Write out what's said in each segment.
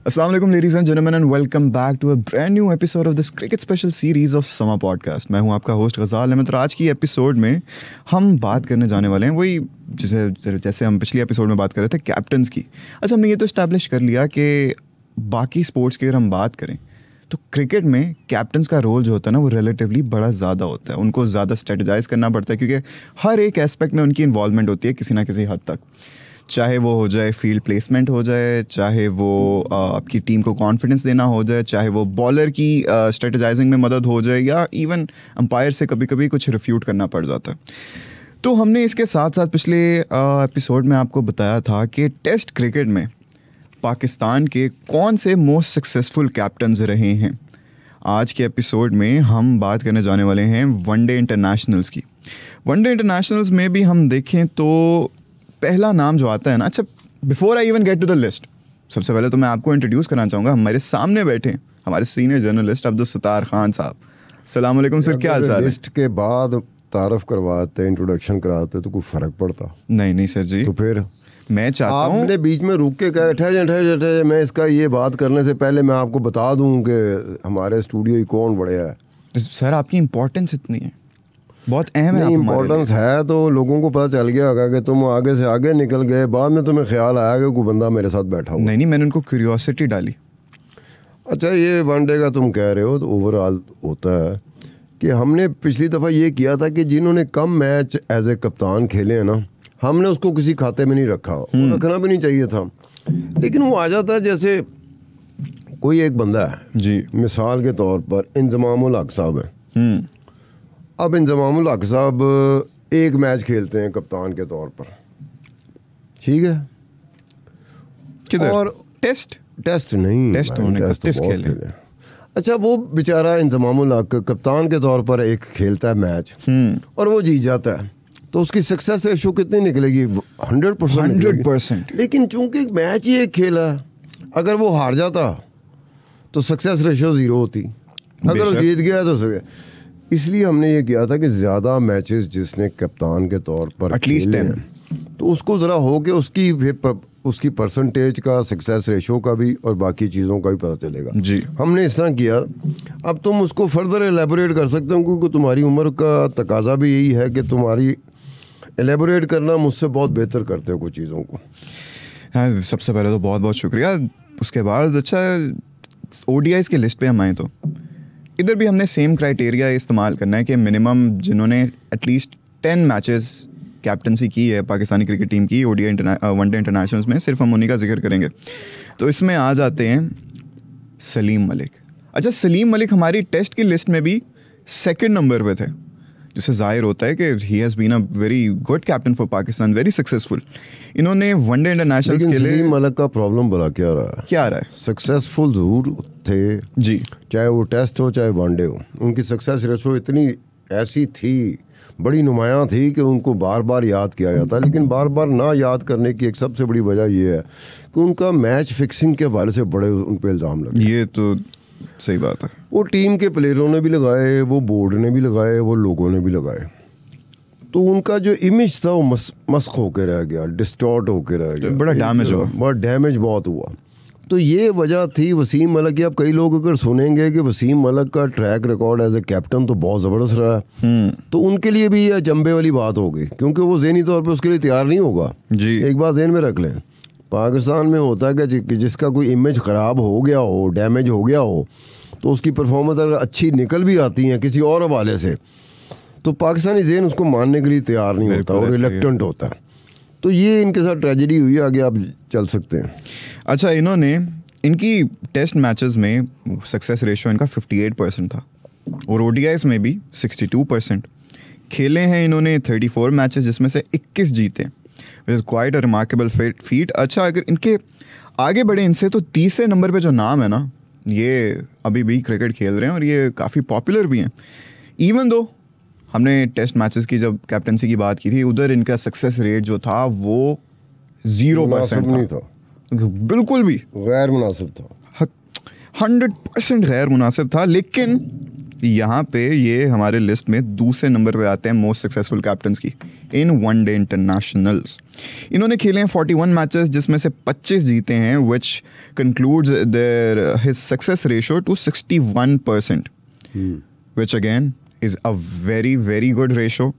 Assalamu alaikum ladies and gentlemen and welcome back to a brand new episode of this cricket special series of Sama podcast. मैं हूं आपका host गज़ाल Ahmad और आज की episode में हम बात करने जाने वाले हैं वही जैसे हम पिछली एपिसोड में बात कर रहे थे कैप्टन्स की। अच्छा, हमने ये तो इस्टेब्लिश कर लिया कि बाकी स्पोर्ट्स की अगर हम बात करें तो क्रिकेट में कैप्टन्स का रोल जो होता है ना वो रिलेटिवली बड़ा ज़्यादा होता है। उनको ज़्यादा स्ट्रेटजाइज़ करना पड़ता है क्योंकि हर एक एस्पेक्ट में उनकी इन्वॉल्वमेंट होती है किसी ना किसी हद तक, चाहे वो हो जाए फील्ड प्लेसमेंट हो जाए, चाहे वो आपकी टीम को कॉन्फिडेंस देना हो जाए, चाहे वो बॉलर की स्ट्रेटजाइजिंग में मदद हो जाए या इवन अंपायर से कभी कभी कुछ रिफ्यूट करना पड़ जाता है। तो हमने इसके साथ साथ पिछले एपिसोड में आपको बताया था कि टेस्ट क्रिकेट में पाकिस्तान के कौन से मोस्ट सक्सेसफुल कैप्टन्स रहे हैं। आज के एपिसोड में हम बात करने जाने वाले हैं वनडे इंटरनेशनल्स की। वनडे इंटरनेशनल्स में भी हम देखें तो पहला नाम जो आता है ना, अच्छा before I even get to the list, सबसे पहले तो मैं आपको इंट्रोड्यूस करना चाहूँगा। हमारे सामने बैठे हैं हमारे सीनियर जर्नलिस्ट अब्दुल सत्तार खान साहब। अस्सलाम वालेकुम सर, क्या हाल चाल है? लिस्ट के बाद तारफ करवाते, इंट्रोडक्शन कराते तो कुछ फ़र्क पड़ता? नहीं सर जी, तो फिर मैं चाहता हूँ आपने बीच में रुक के कहा ठहरे मैं इसका ये बात करने से पहले मैं आपको बता दूं कि हमारे स्टूडियो ही कौन बढ़िया है। सर आपकी इम्पोर्टेंस इतनी है, बहुत अहम है। इम्पोर्टेंस है तो लोगों को पता चल गया होगा कि तुम आगे से आगे निकल गए, बाद में तुम्हें ख्याल आया कि कोई बंदा मेरे साथ बैठा हुआ। नहीं, मैंने उनको क्यूरियोसिटी डाली। अच्छा, ये वनडे का तुम कह रहे हो तो ओवरऑल होता है कि हमने पिछली दफ़ा ये किया था कि जिन्होंने कम मैच एज ए कप्तान खेले हैं ना, हमने उसको किसी खाते में नहीं रखा, रखना भी नहीं चाहिए था। लेकिन वो आ जाता है जैसे कोई एक बंदा है जी, मिसाल के तौर पर इंजमामुल हक साहब है। अब इंजमामुल हक साहब एक मैच खेलते हैं कप्तान के तौर पर, ठीक है? किधर? और टेस्ट नहीं, टेस्ट होने का टेस्ट खेले। अच्छा, वो बेचारा इंजमामुल हक कप्तान के तौर पर एक खेलता है मैच और वो जीत जाता है, तो उसकी सक्सेस रेशो कितनी निकलेगी? 100%। लेकिन चूंकि मैच ही एक खेला, अगर वो हार जाता तो सक्सेस रेशो 0 होती, अगर वो जीत गया तो इसलिए हमने ये किया था कि ज़्यादा मैचेस जिसने कप्तान के तौर पर एटलीस्ट 10, तो उसको ज़रा हो के उसकी परसेंटेज का, सक्सेस रेशो का भी और बाकी चीज़ों का भी पता चलेगा जी। हमने इस तरह किया। अब तुम उसको फर्दर एलेबोरेट कर सकते हो क्योंकि तुम्हारी उम्र का तकाजा भी यही है कि तुम्हारी एलेबोरेट करना मुझसे बहुत बेहतर करते हो कुछ चीज़ों को। हाँ, सबसे पहले तो बहुत बहुत शुक्रिया। उसके बाद अच्छा ओडीआईज़ के लिस्ट पे हम आए तो इधर भी हमने सेम क्राइटेरिया इस्तेमाल करना है कि मिनिमम जिन्होंने एटलीस्ट 10 मैचेस कैप्टनसी की है पाकिस्तानी क्रिकेट टीम की ओडीआई वनडे इंटरनेशनल्स में, सिर्फ हम उन्हीं का जिक्र करेंगे। तो इसमें आ जाते हैं सलीम मलिक। अच्छा, सलीम मलिक हमारी टेस्ट की लिस्ट में भी सेकंड नंबर पे थे, जिससे जाहिर होता है कि he has been a very good captain for Pakistan, very successful. इन्होंने वनडे इंटरनेशनल्स के लिए सलीम मलिक का प्रॉब्लम बड़ा क्या रहा है? सक्सेसफुल जरूर थे जी, चाहे वो टेस्ट हो चाहे वनडे हो, उनकी सक्सेस रेशो इतनी ऐसी थी, बड़ी नुमायाँ थी कि उनको बार बार याद किया जाता। लेकिन बार बार ना याद करने की एक सबसे बड़ी वजह ये है कि उनका मैच फिक्सिंग के हवाले से बड़े उन पर इल्ज़ाम लगे। ये तो सही बात है। वो टीम के प्लेयरों ने भी लगाए, वो बोर्ड ने भी लगाए, वो लोगों ने भी लगाए, तो उनका जो इमेज था वो मस्क होकर रह गया, डिस्टॉर्ट होकर रह गया, बड़ा डैमेज हुआ, बहुत डैमेज बहुत हुआ। तो ये वजह थी वसीम मलिक की। अब कई लोग अगर सुनेंगे कि वसीम मलिक का track record as a captain तो बहुत ज़बरदस्त रहा है, तो उनके लिए भी ये जंबे वाली बात होगी क्योंकि वो ज़हनी तौर पे उसके लिए तैयार नहीं होगा जी। एक बात ज़हन में रख लें, पाकिस्तान में होता है कि जिसका कोई इमेज ख़राब हो गया हो, डैमेज हो गया हो, तो उसकी परफॉर्मेंस अगर अच्छी निकल भी आती है किसी और हवाले से, तो पाकिस्तानी ज़हन उसको मानने के लिए तैयार नहीं होता और रिलक्टेंट होता है। तो ये इनके साथ ट्रेजेडी हुई, आगे आप चल सकते हैं। अच्छा, इनकी टेस्ट मैचेस में सक्सेस रेशो इनका 58% था और ओडीआईस में भी 62%। खेले हैं इन्होंने 34 मैचेस जिसमें से 21 जीते, which is quite a remarkable feet. अच्छा, अगर इनके आगे बढ़े इनसे तो तीसरे नंबर पे जो नाम है ना, ये अभी भी क्रिकेट खेल रहे हैं और ये काफ़ी पॉपुलर भी हैं। इवन दो हमने टेस्ट मैचेस की जब कैप्टनसी की बात की थी, उधर इनका सक्सेस रेट जो था वो 0% था, बिल्कुल भी गैर मुनासिब था, 100% गैर मुनासिब था। लेकिन यहाँ पे ये हमारे लिस्ट में दूसरे नंबर पे आते हैं मोस्ट सक्सेसफुल कैप्टन्स की इन वनडे इंटरनेशनल्स। इन्होंने खेले हैं 41 मैचेस जिसमें से 25 जीते हैं, which concludes their his success ratio to 61%, which again is a very very good ratio.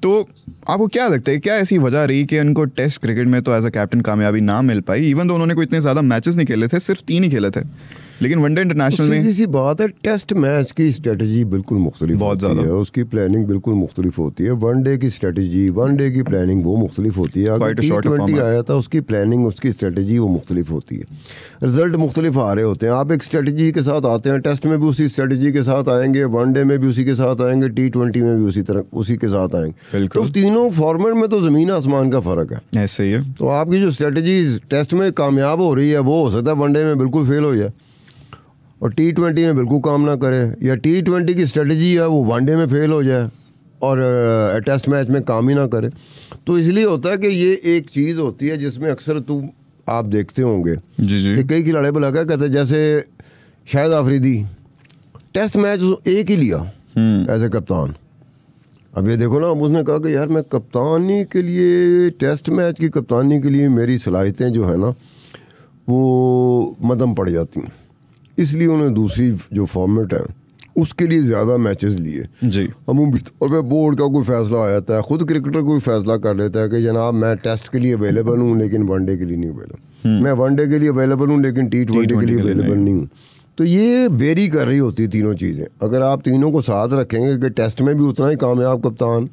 तो आपको क्या लगता है, क्या ऐसी वजह रही कि उनको टेस्ट क्रिकेट में तो एज अ कैप्टन कामयाबी ना मिल पाई? इवन तो उन्होंने कोई इतने ज़्यादा मैचेस नहीं खेले थे, सिर्फ 3 ही खेले थे, लेकिन वनडे इंटरनेशनल में सीधी सी बात है, टेस्ट मैच की स्ट्रेटजी बिल्कुल मुख्तलिफ बहुत होती ज़्यादा है, उसकी प्लानिंग बिल्कुल मुख्तलिफ होती है। वनडे की स्ट्रेटजी, वनडे की प्लानिंग वो मुख्तलिफ होती है। अगर T20 आया था उसकी प्लानिंग, उसकी स्ट्रेटजी वो मुख्तलिफ होती है, रिजल्ट मुख्तलिफ आ रहे होते हैं। आप एक स्ट्रेटजी के साथ आते हैं, टेस्ट में भी उसी स्ट्रेटजी के साथ आएंगे, वनडे में भी उसी के साथ आएंगे, T20 में भी उसी के साथ आएंगे। तो तीनों फॉर्मेट में तो ज़मीन आसमान का फ़र्क है। ऐसे ही है। तो आपकी जो स्ट्रेटजी टेस्ट में कामयाब हो रही है वो हो सकता है वनडे में बिल्कुल फेल हो जाए और T20 में बिल्कुल काम ना करे, या T20 की स्ट्रेटजी है वो वनडे में फेल हो जाए और टेस्ट मैच में काम ही ना करे। तो इसलिए होता है कि ये एक चीज़ होती है जिसमें अक्सर आप देखते होंगे कि कई खिलाड़ी बुला कर कहते हैं, जैसे शाहिद आफरीदी टेस्ट मैच एक ही लिया एज ए कप्तान। अब ये देखो ना, उसने कहा कि यार मैं कप्तानी के लिए, टेस्ट मैच की कप्तानी के लिए मेरी सलाहियतें जो है ना वो मदम पड़ जाती हैं, इसलिए उन्होंने दूसरी जो फॉर्मेट है उसके लिए ज़्यादा मैचेस लिए जी। अमूमी तौर पर बोर्ड का कोई फ़ैसला आ जाता है, ख़ुद क्रिकेटर कोई फ़ैसला कर लेता है कि जनाब मैं टेस्ट के लिए अवेलेबल हूँ लेकिन वनडे के लिए नहीं अवेलेबल, मैं वनडे के लिए अवेलेबल हूँ लेकिन T20 के लिए अवेलेबल नहीं हूँ। तो ये वेरी कर रही होती है तीनों चीज़ें। अगर आप तीनों को साथ रखेंगे कि टेस्ट में भी उतना ही कामयाब कप्तान,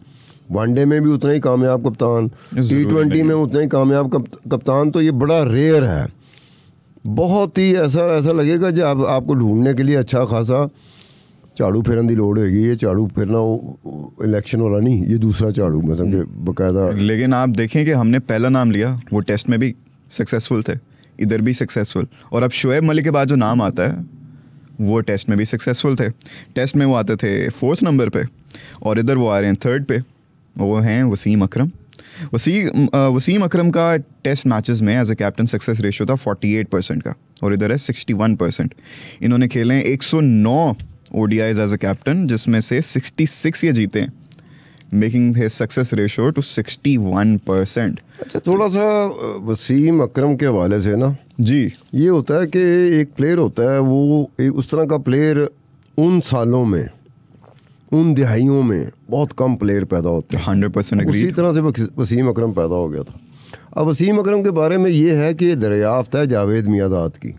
वनडे में भी उतना ही कामयाब कप्तान, T20 में उतना ही कामयाब कप्तान, तो ये बड़ा रेयर है। बहुत ही ऐसा लगेगा जब आपको ढूंढने के लिए अच्छा खासा झाड़ू फेरन की लोड़ होगी। ये झाड़ू फेरना इलेक्शन वाला नहीं, ये दूसरा झाड़ू मतलब कि बाकायदा। लेकिन आप देखें कि हमने पहला नाम लिया, वो टेस्ट में भी सक्सेसफुल थे, इधर भी सक्सेसफुल, और अब शुएब मलिक के बाद जो नाम आता है वो टेस्ट में भी सक्सेसफुल थे। टेस्ट में वो आते थे 4th नंबर पे और इधर वो आ रहे हैं 3rd पे, वो हैं वसीम अकरम। वसीम अकरम का टेस्ट मैचेस में as a captain success ratio था 48% का और इधर है 61%। इन्होंने खेले हैं 109 ODIs एज ए कैप्टन जिसमें से 66 ये जीते हैं, making his success ratio to 61%। अच्छा, थोड़ा सा वसीम अकरम के हवाले से ना जी, ये होता है कि एक प्लेयर होता है, वो एक उस तरह का प्लेयर उन सालों में, उन दिहाइयों में बहुत कम प्लेयर पैदा होते हैं। 100% एग्री। उसी तरह से वसीम अकरम पैदा हो गया था। अब वसीम अकरम के बारे में ये है कि दरियाफ्त है जावेद मियादाद की,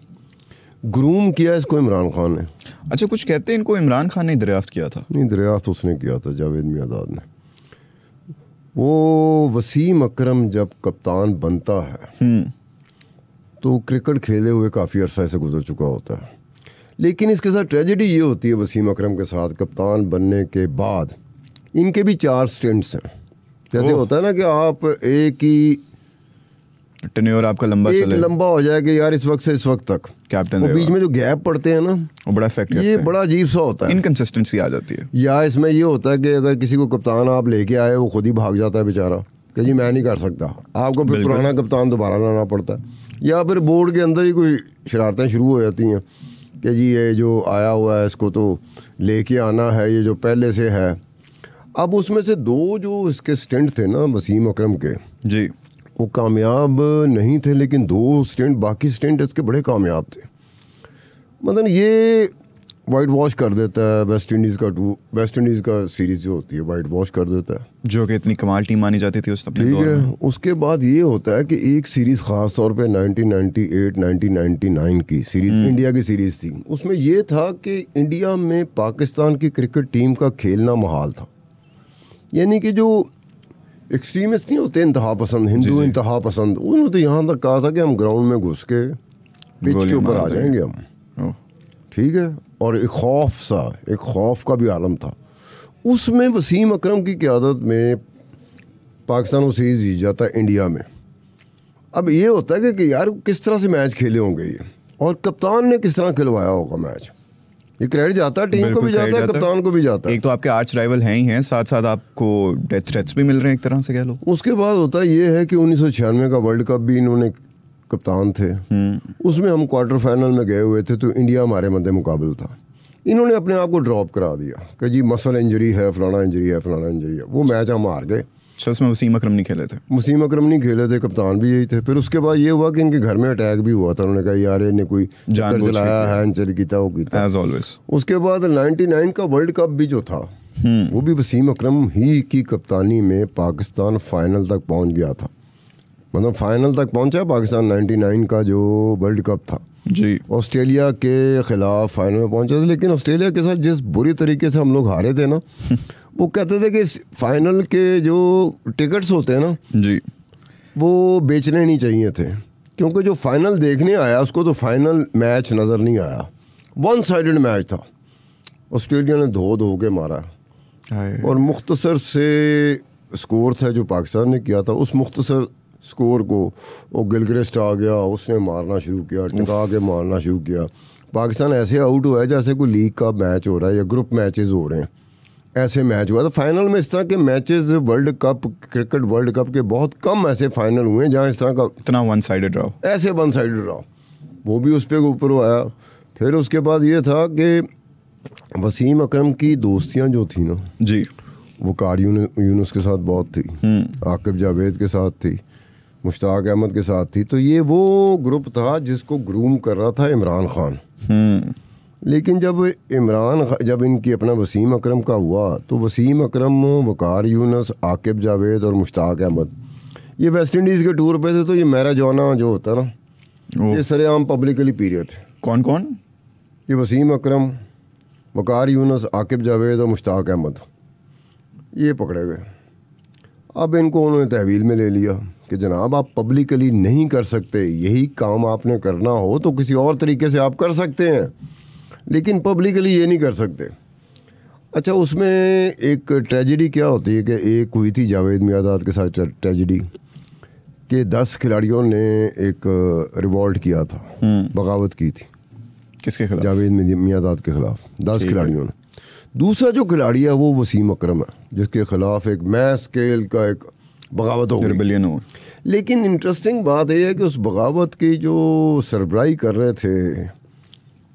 ग्रूम किया इसको इमरान खान ने। अच्छा, कुछ कहते हैं इनको इमरान खान ने दरियाफ्त किया था? नहीं, दरियाफ्त उसने किया था, जावेद मियादाद ने। वो वसीम अकरम जब कप्तान बनता है तो क्रिकेट खेले हुए काफ़ी अरसा से गुजर चुका होता है, लेकिन इसके साथ ट्रेजेडी ये होती है वसीम अकरम के साथ, कप्तान बनने के बाद इनके भी 4 स्टिंट्स हैं। जैसे होता है ना कि आप एक ही टेन्योर आपका लंबा हो जाए कि यार इस वक्त से इस वक्त तक कैप्टन, और बीच में जो गैप पड़ते हैं ना वो बड़ा इफेक्ट करते ये हैं। बड़ा अजीब सा होता है, इनकंसिस्टेंसी आ जाती है। या इसमें ये होता है कि अगर किसी को कप्तान आप लेके आए वो खुद ही भाग जाता है बेचारा कि जी मैं नहीं कर सकता, आपको फिर पुराना कप्तान दोबारा लाना पड़ता है, या फिर बोर्ड के अंदर ही कोई शरारतें शुरू हो जाती हैं कि जी ये जो आया हुआ है इसको तो लेके आना है, ये जो पहले से है। अब उसमें से 2 जो इसके स्टिंट थे ना वसीम अकरम के जी, वो कामयाब नहीं थे, लेकिन 2 स्टिंट, बाकी स्टिंट इसके बड़े कामयाब थे। मतलब ये वाइट वॉश कर देता है वेस्ट इंडीज़ का सीरीज़ जो होती है वाइट वॉश कर देता है, जो कि इतनी कमाल टीम मानी जाती थी उस अपने ठीक दौर है। में। उसके बाद ये होता है कि एक सीरीज़ ख़ास तौर पे 1998-1999 की सीरीज़ इंडिया की सीरीज़ थी। उसमें ये था कि इंडिया में पाकिस्तान की क्रिकेट टीम का खेलना महाल था, यानी कि जो एक्सट्रीमिस्ट नहीं होते इंतहा पसंद, हिंदू इंतहा पसंद, उन्होंने तो यहाँ तक कहा था कि हम ग्राउंड में घुस के पिच के ऊपर आ जाएंगे हम, ठीक है। और एक खौफ का भी आलम था। उसमें वसीम अकरम की क़यादत में पाकिस्तान वो सीरीज़ जीत जाता है इंडिया में। अब ये होता है कि यार किस तरह से मैच खेले होंगे ये, और कप्तान ने किस तरह खिलवाया होगा मैच, ये क्रेडिट जाता है टीम को भी जाता है, कप्तान को भी जाता है। एक तो आपके आर्च राइवल हैं ही हैं, साथ साथ आपको डेथ थ्रेट्स भी मिल रहे हैं एक तरह से कह लो। उसके बाद होता ये है कि 1996 का वर्ल्ड कप भी इन्होंने कप्तान थे, उसमें हम क्वार्टर फाइनल में गए हुए थे, तो इंडिया हमारे मद्दे मुकाबल था। इन्होंने अपने आप को ड्रॉप करा दिया कि जी मसल इंजरी है, फलाना इंजरी है, फलाना इंजरी है। वो मैच हम हार गए। अच्छा, उसमें वसीम अकरम नहीं खेले थे? वसीम अकरम नहीं खेले थे, कप्तान भी यही थे। फिर उसके बाद ये हुआ कि इनके घर में अटैक भी हुआ था। उन्होंने कहा यार इन्हें कोई चक्कर चलाया है, चल किया वो किया एज ऑलवेज। उसके बाद 99 का वर्ल्ड कप भी जो था वो भी वसीम अकरम ही की कप्तानी में पाकिस्तान फाइनल तक पहुंच गया था। मतलब फाइनल तक पहुंचा पाकिस्तान 99 का जो वर्ल्ड कप था जी। ऑस्ट्रेलिया के ख़िलाफ़ फाइनल में पहुंचे थे। लेकिन ऑस्ट्रेलिया के साथ जिस बुरी तरीके से हम लोग हारे थे ना, वो कहते थे कि फाइनल के जो टिकट्स होते हैं ना जी, वो बेचने नहीं चाहिए थे, क्योंकि जो फाइनल देखने आया उसको तो फाइनल मैच नज़र नहीं आया। वन साइडेड मैच था। ऑस्ट्रेलिया ने 2-2 के मारा और मुख्तसर से स्कोर था जो पाकिस्तान ने किया था। उस मुख्तसर स्कोर को वो गिलक्रिस्ट आ गया, उसने मारना शुरू किया, टिका के मारना शुरू किया। पाकिस्तान ऐसे आउट हुआ है जैसे कोई लीग का मैच हो रहा है या ग्रुप मैचेस हो रहे हैं, ऐसे मैच हुआ। तो फाइनल में इस तरह के matches world cup, cricket world cup के बहुत कम ऐसे फाइनल हुए हैं जहाँ इस तरह का इतना वन साइडेड रहा, ऐसे वन साइडेड रहा। वो भी उस पर ऊपर आया। फिर उसके बाद ये था कि वसीम अकरम की दोस्तियाँ जो थी ना जी, वकार यूनुस के साथ बहुत थी, आकिब जावेद के साथ थी, मुश्ताक अहमद के साथ थी। तो ये वो ग्रुप था जिसको ग्रूम कर रहा था इमरान खान। लेकिन जब इनकी अपना वसीम अकरम का हुआ तो वसीम अकरम, वकार यूनुस, आकिब जावेद और मुश्ताक अहमद ये वेस्ट इंडीज़ के टूर पे थे। तो ये मैराडोना जो होता है ना, ये सरेआम पब्लिकली पी रहे थे। कौन कौन? ये वसीम अकरम, वकार यूनुस, आकिब जावेद और मुश्ताक अहमद ये पकड़े गए। अब इनको उन्होंने तहवील में ले लिया कि जनाब आप पब्लिकली नहीं कर सकते, यही काम आपने करना हो तो किसी और तरीके से आप कर सकते हैं, लेकिन पब्लिकली ये नहीं कर सकते। अच्छा, उसमें एक ट्रेजेडी क्या होती है कि एक हुई थी जावेद मियाँदाद के साथ ट्रेजेडी कि 10 खिलाड़ियों ने एक रिवॉल्ट किया था, बगावत की थी। किसके खिलाफ? जावेद मियाँदाद के खिलाफ 10 खिलाड़ियों ने। दूसरा जो खिलाड़ी है वो वसीम अकरम है, जिसके खिलाफ एक मैस स्केल का एक बगावत हो गई। लेकिन इंटरेस्टिंग बात यह है कि उस बगावत की जो सरबराही कर रहे थे,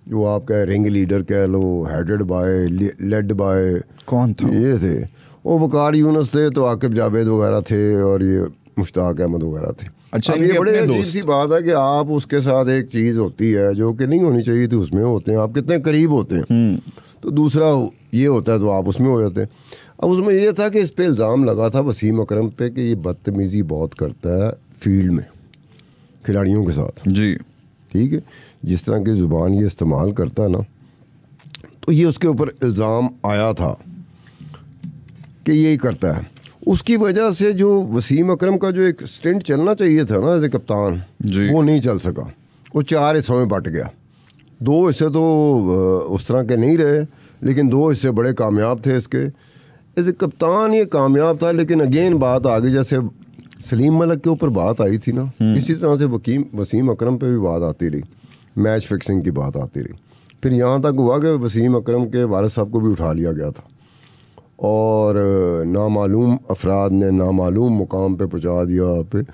जो आप कह रिंग लीडर कह लो, हेडेड बाय, लेड बाय, कौन था? ये थे वो वकार यूनुस थे, तो आकिब जावेद वगैरह थे और ये मुश्ताक अहमद वगैरह थे। अच्छा, ये बड़े अजीब सी बात है कि आप उसके साथ एक चीज़ होती है जो कि नहीं होनी चाहिए थी, उसमें होते हैं। आप कितने करीब होते हैं, तो दूसरा ये होता है तो आप उसमें हो जाते हैं। अब उसमें ये था कि इस पे इल्ज़ाम लगा था वसीम अकरम पे कि ये बदतमीज़ी बहुत करता है फील्ड में खिलाड़ियों के साथ जी, ठीक है। जिस तरह की ज़ुबान ये इस्तेमाल करता है ना, तो ये उसके ऊपर इल्ज़ाम आया था कि यही करता है। उसकी वजह से जो वसीम अकरम का जो एक स्टिंट चलना चाहिए था ना एज ए कप्तान, वो नहीं चल सका। वो 4 हिस्सों में बट गया। 2 हिस्से तो उस तरह के नहीं रहे, लेकिन 2 हिस्से बड़े कामयाब थे इसके। एज ए कप्तान ये कामयाब था, लेकिन अगेन बात आ गई, जैसे सलीम मलिक के ऊपर बात आई थी ना, इसी तरह से वसीम अकरम पे भी बात आती रही, मैच फिक्सिंग की बात आती रही। फिर यहाँ तक हुआ कि वसीम अकरम के वालिद साहब को भी उठा लिया गया था और नामालूम अफराद ने नामालूम मुकाम पे पहुँचा दिया। फिर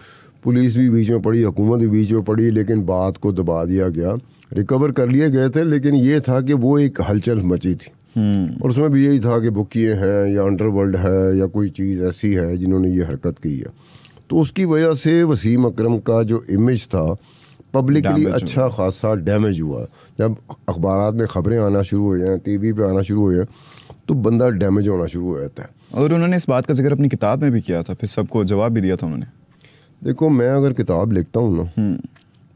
पुलिस भी बीच में पड़ी, हुकूमत भी बीच में पड़ी, लेकिन बात को दबा दिया गया। रिकवर कर लिए गए थे, लेकिन ये था कि वो एक हलचल मची थी और उसमें भी यही था कि बुकिए हैं या अंडरवर्ल्ड है या कोई चीज़ ऐसी है जिन्होंने ये हरकत की है। तो उसकी वजह से वसीम अकरम का जो इमेज था पब्लिकली अच्छा खासा डैमेज हुआ। जब अखबारात में ख़बरें आना शुरू हो जाएँ, टीवी पे आना शुरू हो जाए, तो बंदा डैमेज होना शुरू हो जाता है। और उन्होंने इस बात का जिक्र अपनी किताब में भी किया था, फिर सबको जवाब भी दिया था उन्होंने। देखो, मैं अगर किताब लिखता हूँ ना,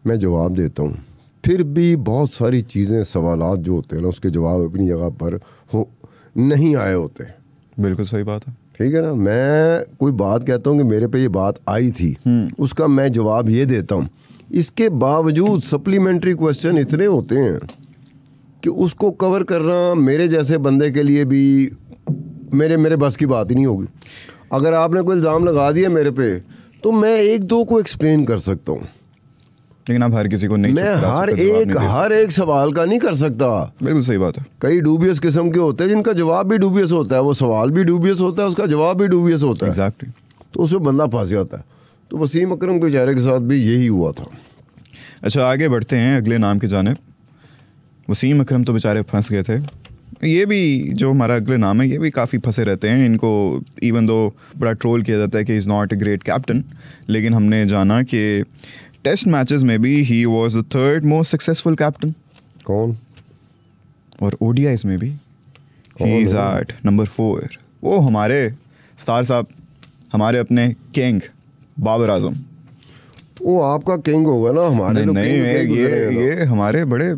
मैं जवाब देता हूँ, फिर भी बहुत सारी चीज़ें, सवालात जो होते हैं ना, उसके जवाब अपनी जगह पर हो नहीं आए होते। बिल्कुल सही बात है, ठीक है ना। मैं कोई बात कहता हूँ कि मेरे पे ये बात आई थी, उसका मैं जवाब ये देता हूँ। इसके बावजूद सप्लीमेंट्री क्वेश्चन इतने होते हैं कि उसको कवर करना मेरे जैसे बंदे के लिए भी मेरे बस की बात ही नहीं होगी। अगर आपने कोई इल्ज़ाम लगा दिया मेरे पे, तो मैं 1-2 को एक्सप्लेन कर सकता हूँ, लेकिन आप हर किसी को नहीं, मैं हर एक सवाल का नहीं कर सकता। बिल्कुल सही बात है। कई डूबियस किस्म के होते हैं जिनका जवाब भी डूबियस होता है, वो सवाल भी डूबियस होता है, उसका जवाब भी डूबियस होता है। एग्जैक्टली। तो उसमें बंदा फंस जाता है। तो वसीम अकरम के बेचारे के साथ भी यही हुआ था। अच्छा, आगे बढ़ते हैं अगले नाम की जानिब। वसीम अकरम तो बेचारे फंस गए थे, ये भी जो हमारा अगले नाम है ये भी काफ़ी फंसे रहते हैं इनको, इवन दो बड़ा ट्रोल किया जाता है कि is not a great captain, लेकिन हमने जाना कि टेस्ट मैचेस में भी he was the third most successful captain. कौन? और ओडीआईज में भी ही इज़ एट नंबर 4। वो हमारे स्टार साहब, हमारे अपने किंग बाबर आजम। वो आपका किंग होगा ना, हमारे नहीं, ये हमारे बड़े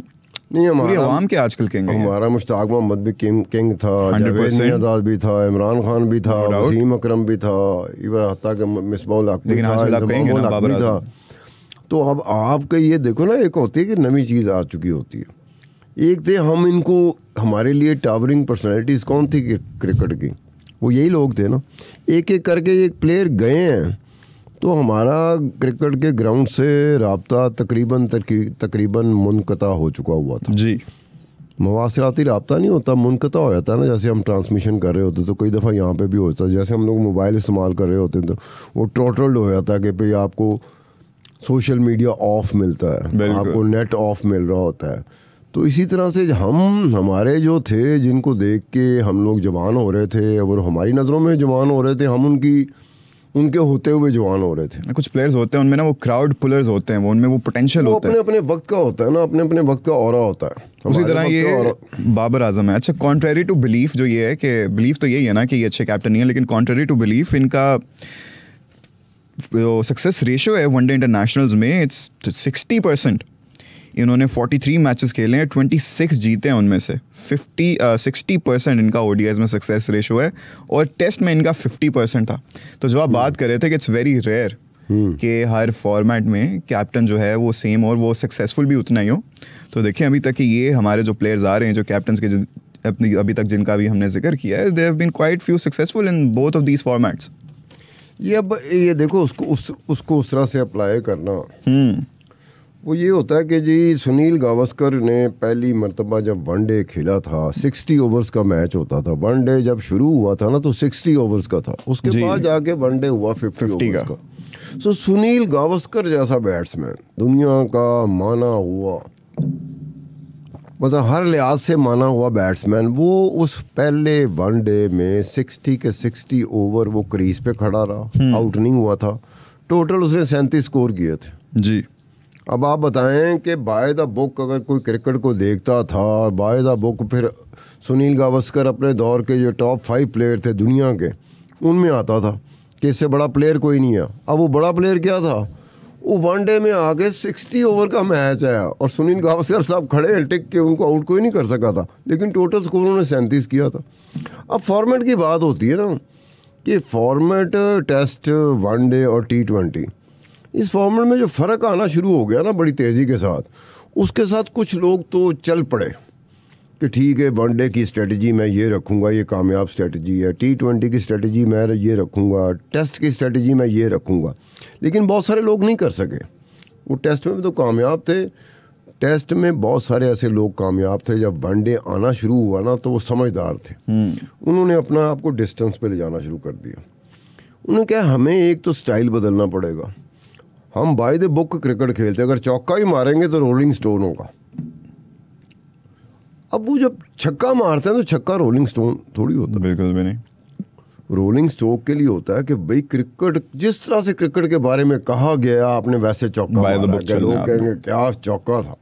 नहीं, हमारा आवाम के आजकल किंग है। हमारा मुश्ताक मोहम्मद भी किंग था, जावेद मियादाद भी था, इमरान खान भी था, वसीम अकरम भी था, इवन हत्ता के मिसबाउल हक भी था। तो अब आपके ये देखो ना, एक होती है कि नई चीज़ आ चुकी होती है। एक थे हम इनको, हमारे लिए टावरिंग पर्सनैलिटीज़ कौन थी क्रिकेट की? वो यही लोग थे ना। एक एक करके एक प्लेयर गए हैं तो हमारा क्रिकेट के ग्राउंड से राब्ता तकरीबन मुनक़ता हो चुका हुआ था जी। मवासिलाती राब्ता नहीं होता, मुनक़ता हो जाता है ना। जैसे हम ट्रांसमिशन कर रहे होते तो कई दफ़ा यहाँ पे भी होता है, जैसे हम लोग मोबाइल इस्तेमाल कर रहे होते हैं तो वो टोटल्ड हो जाता है कि भाई आपको सोशल मीडिया ऑफ मिलता है, आपको नेट ऑफ मिल रहा होता है। तो इसी तरह से हमारे जो थे जिनको देख के हम लोग जवान हो रहे थे और हमारी नज़रों में जवान हो रहे थे, हम उनके होते हुए जवान हो रहे थे। कुछ प्लेयर्स होते हैं उनमें ना, वो क्राउड पुलर्स होते हैं, वो उनमें वो पोटेंशियल होता है, अपने वक्त का होता है ना, अपने वक्त का ऑरा होता है। उसी तरह ये बाबर आजम है। अच्छा, कॉन्ट्रेरी टू बिलीफ जो ये है कि बिलीफ तो यही है ना कि ये अच्छे कैप्टन नहीं है, लेकिन कॉन्ट्रेरी टू बिलीफ इनका जो सक्सेस रेशियो है वनडे इंटरनेशनल्स में इट्स 60%। इन्होंने 43 मैचेस खेले हैं, 26 जीते हैं, उनमें से 60% इनका ओडीआईज में सक्सेस रेशियो है, और टेस्ट में इनका 50% था। तो जो आप बात कर रहे थे कि इट्स वेरी रेयर कि हर फॉर्मेट में कैप्टन जो है वो सेम और वो सक्सेसफुल भी उतना ही हो। तो देखिए अभी तक ये हमारे जो प्लेयर्स आ रहे हैं, जो कैप्टन के अपनी अभी तक जिनका भी हमने जिक्र किया है, they have been quite few successful in both of these formats. ये देखो उसको उस तरह से अप्लाई करना वो ये होता है कि जी सुनील गावस्कर ने पहली मरतबा जब वनडे खेला था, 60 ओवर्स का मैच होता था। वनडे जब शुरू हुआ था ना तो 60 ओवर्स का था, उसके बाद जाके वनडे हुआ 50 ओवर्स का। सो सुनील गावस्कर जैसा बैट्समैन दुनिया का माना हुआ, मतलब हर लिहाज से माना हुआ बैट्समैन, वो उस पहले वनडे में 60 के 60 ओवर वो क्रीज पे खड़ा रहा, आउट नहीं हुआ था। टोटल उसने 37 स्कोर किए थे जी। अब आप बताएं कि बाय द बुक अगर कोई क्रिकेट को देखता था, बाय द बुक फिर सुनील गावस्कर अपने दौर के जो टॉप 5 प्लेयर थे दुनिया के, उनमें आता था कि इससे बड़ा प्लेयर कोई नहीं है। अब वो बड़ा प्लेयर क्या था, वो वनडे में आके 60 ओवर का मैच है और सुनील गावस्कर साहब खड़े हैं टिक के, उनको आउट कोई नहीं कर सका था, लेकिन टोटल स्कोर उन्होंने 37 किया था। अब फॉर्मेट की बात होती है ना कि फॉर्मेट टेस्ट, वनडे और T20, इस फॉर्मेट में जो फ़र्क आना शुरू हो गया ना बड़ी तेज़ी के साथ, उसके साथ कुछ लोग तो चल पड़े कि ठीक है वनडे की स्ट्रेटजी मैं ये रखूँगा, ये कामयाब स्ट्रेटजी है, T20 की स्ट्रेटजी मैं ये रखूँगा, टेस्ट की स्ट्रेटजी मैं ये रखूँगा। लेकिन बहुत सारे लोग नहीं कर सके। वो टेस्ट में भी तो कामयाब थे, टेस्ट में बहुत सारे ऐसे लोग कामयाब थे। जब वनडे आना शुरू हुआ ना तो वो समझदार थे, उन्होंने अपना आपको डिस्टेंस पे ले जाना शुरू कर दिया। उन्होंने कहा हमें एक तो स्टाइल बदलना पड़ेगा, हम बाय द बुक क्रिकेट खेलते, अगर चौका ही मारेंगे तो रोलिंग स्टोन होगा। अब वो जब छक्का मारते हैं तो छक्का रोलिंग स्टोन थोड़ी होता है, बिल्कुल भी नहीं। रोलिंग स्टोक के लिए होता है कि भाई क्रिकेट जिस तरह से क्रिकेट के बारे में कहा गया आपने वैसे चौका मारा, लोग कहेंगे क्या चौका था।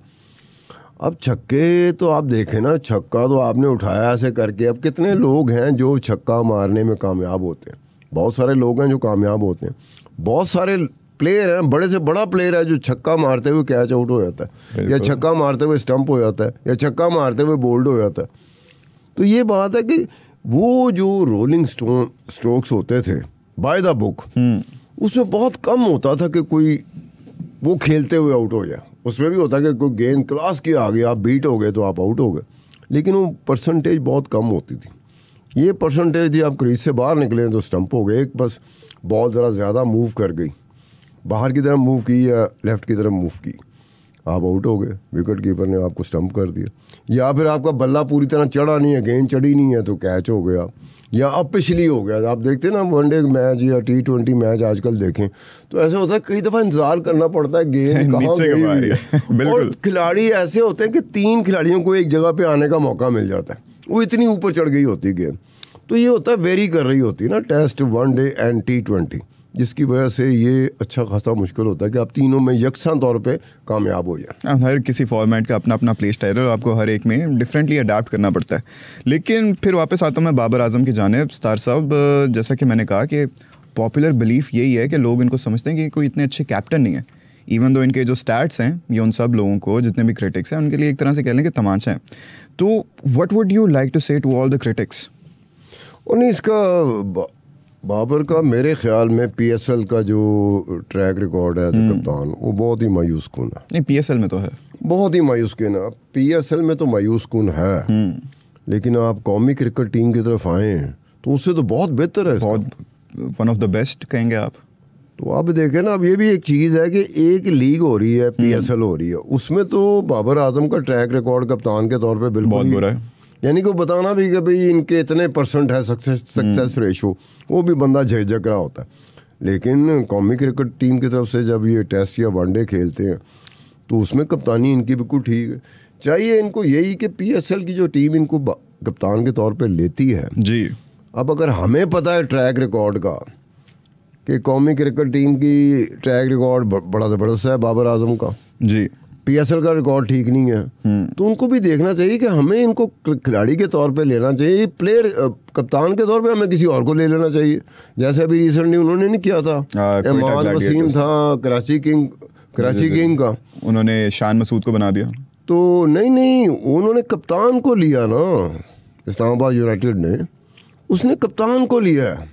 अब छक्के तो आप देखें ना, छक्का तो आपने उठाया ऐसे करके। अब कितने लोग हैं जो छक्का मारने में कामयाब होते हैं, बहुत सारे लोग हैं जो कामयाब होते हैं, बहुत सारे प्लेयर हैं, बड़े से बड़ा प्लेयर है जो छक्का मारते हुए कैच आउट हो जाता है, या छक्का मारते हुए स्टंप हो जाता है, या छक्का मारते हुए बोल्ड हो जाता है। तो ये बात है कि वो जो रोलिंग स्ट्रोक्स होते थे बाय द बुक, उसमें बहुत कम होता था कि कोई वो खेलते हुए आउट हो जाए। उसमें भी होता कि कोई गेंद क्लास की आ गई, आप बीट हो गए तो आप आउट हो गए, लेकिन वो परसेंटेज बहुत कम होती थी। ये परसेंटेज थी आप क्रीज से बाहर निकले तो स्टंप हो गए, एक बस बॉल ज़रा ज़्यादा मूव कर गई, बाहर की तरफ मूव की या लेफ़्ट की तरफ मूव की, आप आउट हो गए, विकेट कीपर ने आपको स्टंप कर दिया। या फिर आपका बल्ला पूरी तरह चढ़ा नहीं है, गेंद चढ़ी नहीं है तो कैच हो गया, या अब पिछली हो गया। आप देखते हैं ना वनडे मैच या T20 मैच आजकल देखें तो ऐसे होता है कई दफ़ा इंतज़ार करना पड़ता है गेंद कहाँ गई। और खिलाड़ी ऐसे होते हैं कि 3 खिलाड़ियों को एक जगह पे आने का मौका मिल जाता है वो इतनी ऊपर चढ़ गई होती गेंद। तो ये होता है वेरी कर रही होती है ना टेस्ट, वनडे एंड T20, जिसकी वजह से ये अच्छा खासा मुश्किल होता है कि आप तीनों में यकसा तौर पे कामयाब हो जाए। हर किसी फॉर्मेट का अपना अपना प्ले स्टाइल है और आपको हर एक में डिफरेंटली अडाप्ट करना पड़ता है। लेकिन फिर वापस आता हूँ मैं बाबर आजम की जानिब। स्टार साहब, जैसा कि मैंने कहा कि पॉपुलर बिलीफ यही है कि लोग इनको समझते हैं कि कोई इतने अच्छे कैप्टन नहीं है, इवन दो इनके जो स्टैट्स हैं ये उन सब लोगों को, जितने भी क्रिटिक्स हैं, उनके लिए एक तरह से कह लें कि तमाचा है। तो what would you like to say to all the critics? और इसका बाबर का मेरे ख्याल में PSL का जो ट्रैक रिकॉर्ड है कप्तान, वो बहुत ही मायूस कुन है। नहीं, PSL में तो है, बहुत ही मायूस कुन है। PSL में तो मायूस कुन है, लेकिन आप कौमी क्रिकेट टीम की तरफ आए तो उससे तो बहुत बेहतर है, बहुत वन ऑफ द बेस्ट कहेंगे आप। तो आप देखें ना, अब ये भी एक चीज़ है कि एक लीग हो रही है, PSL हो रही है, उसमें तो बाबर आजम का ट्रैक रिकॉर्ड कप्तान के तौर पे बिल्कुल बहुत बुरा है। यानी कि बताना भी कि भाई इनके इतने % है सक्सेस रेशो, वो भी बंदा झिझक रहा होता है। लेकिन कौमी क्रिकेट टीम की तरफ से जब ये टेस्ट या वनडे खेलते हैं तो उसमें कप्तानी इनकी बिल्कुल ठीक है। चाहिए इनको यही कि PSL की जो टीम इनको कप्तान के तौर पे लेती है जी। अब अगर हमें पता है ट्रैक रिकॉर्ड का कि कौमी क्रिकेट टीम की ट्रैक रिकॉर्ड बड़ा ज़बरदस्त है बाबर आजम का जी, PSL का रिकॉर्ड ठीक नहीं है, तो उनको भी देखना चाहिए कि हमें इनको खिलाड़ी के तौर पे लेना चाहिए, प्लेयर कप्तान के तौर पे हमें किसी और को ले लेना चाहिए। जैसे अभी रिसेंटली उन्होंने नहीं किया था, इमाद वसीम था कराची किंग का, उन्होंने शान मसूद को बना दिया। तो नहीं, उन्होंने कप्तान को लिया ना, इस्लामाबाद यूनाइटेड ने, उसने कप्तान को लिया है।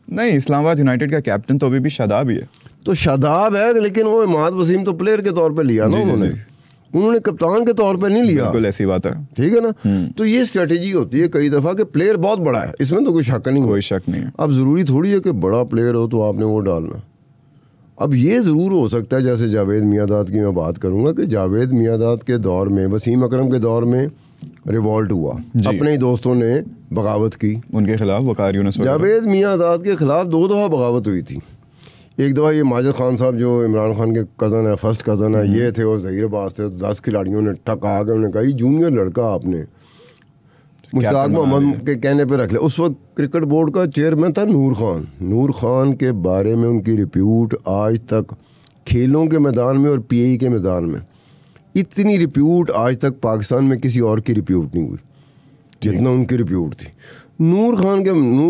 नहीं, इस्लामाबाद यूनाइटेड का कैप्टन तो अभी भी शादाब ही है। तो शादाब है, लेकिन वो इमाद वसीम तो प्लेयर के तौर पे लिया ना उन्होंने कप्तान के तौर पे नहीं लिया। बिल्कुल ऐसी बात है, ठीक है ना। तो ये स्ट्रेटेजी होती है कई दफ़ा कि प्लेयर बहुत बड़ा है, इसमें तो कोई शक नहीं, कोई शक नहीं है। अब ज़रूरी थोड़ी है कि बड़ा प्लेयर हो तो आपने वो डालना। अब ये ज़रूर हो सकता है, जैसे जावेद मियांदाद की मैं बात करूँगा कि जावेद मियांदाद के दौर में, वसीम अकरम के दौर में रिवॉल्ट हुआ, अपने ही दोस्तों ने बगावत की उनके खिलाफ, वकार यूनुस। जावेद मियांदाद के खिलाफ 2 दफ़ा बगावत हुई थी। एक दफ़ा ये माजिद खान साहब जो इमरान खान के कज़न है, फर्स्ट कज़न है, ये थे और ज़हीर अब्बास थे। 10 खिलाड़ियों ने ठक आ गए, उन्होंने कहा ये जूनियर लड़का आपने मुश्ताक मोहम्मद के कहने पे रख लिया। उस वक्त क्रिकेट बोर्ड का चेयरमैन था नूर खान के बारे में उनकी रिप्यूट आज तक खेलों के मैदान में और PAE के मैदान में, इतनी रिप्यूट आज तक पाकिस्तान में किसी और की रिप्यूट नहीं हुई जितना उनकी रिप्यूट थी। नूर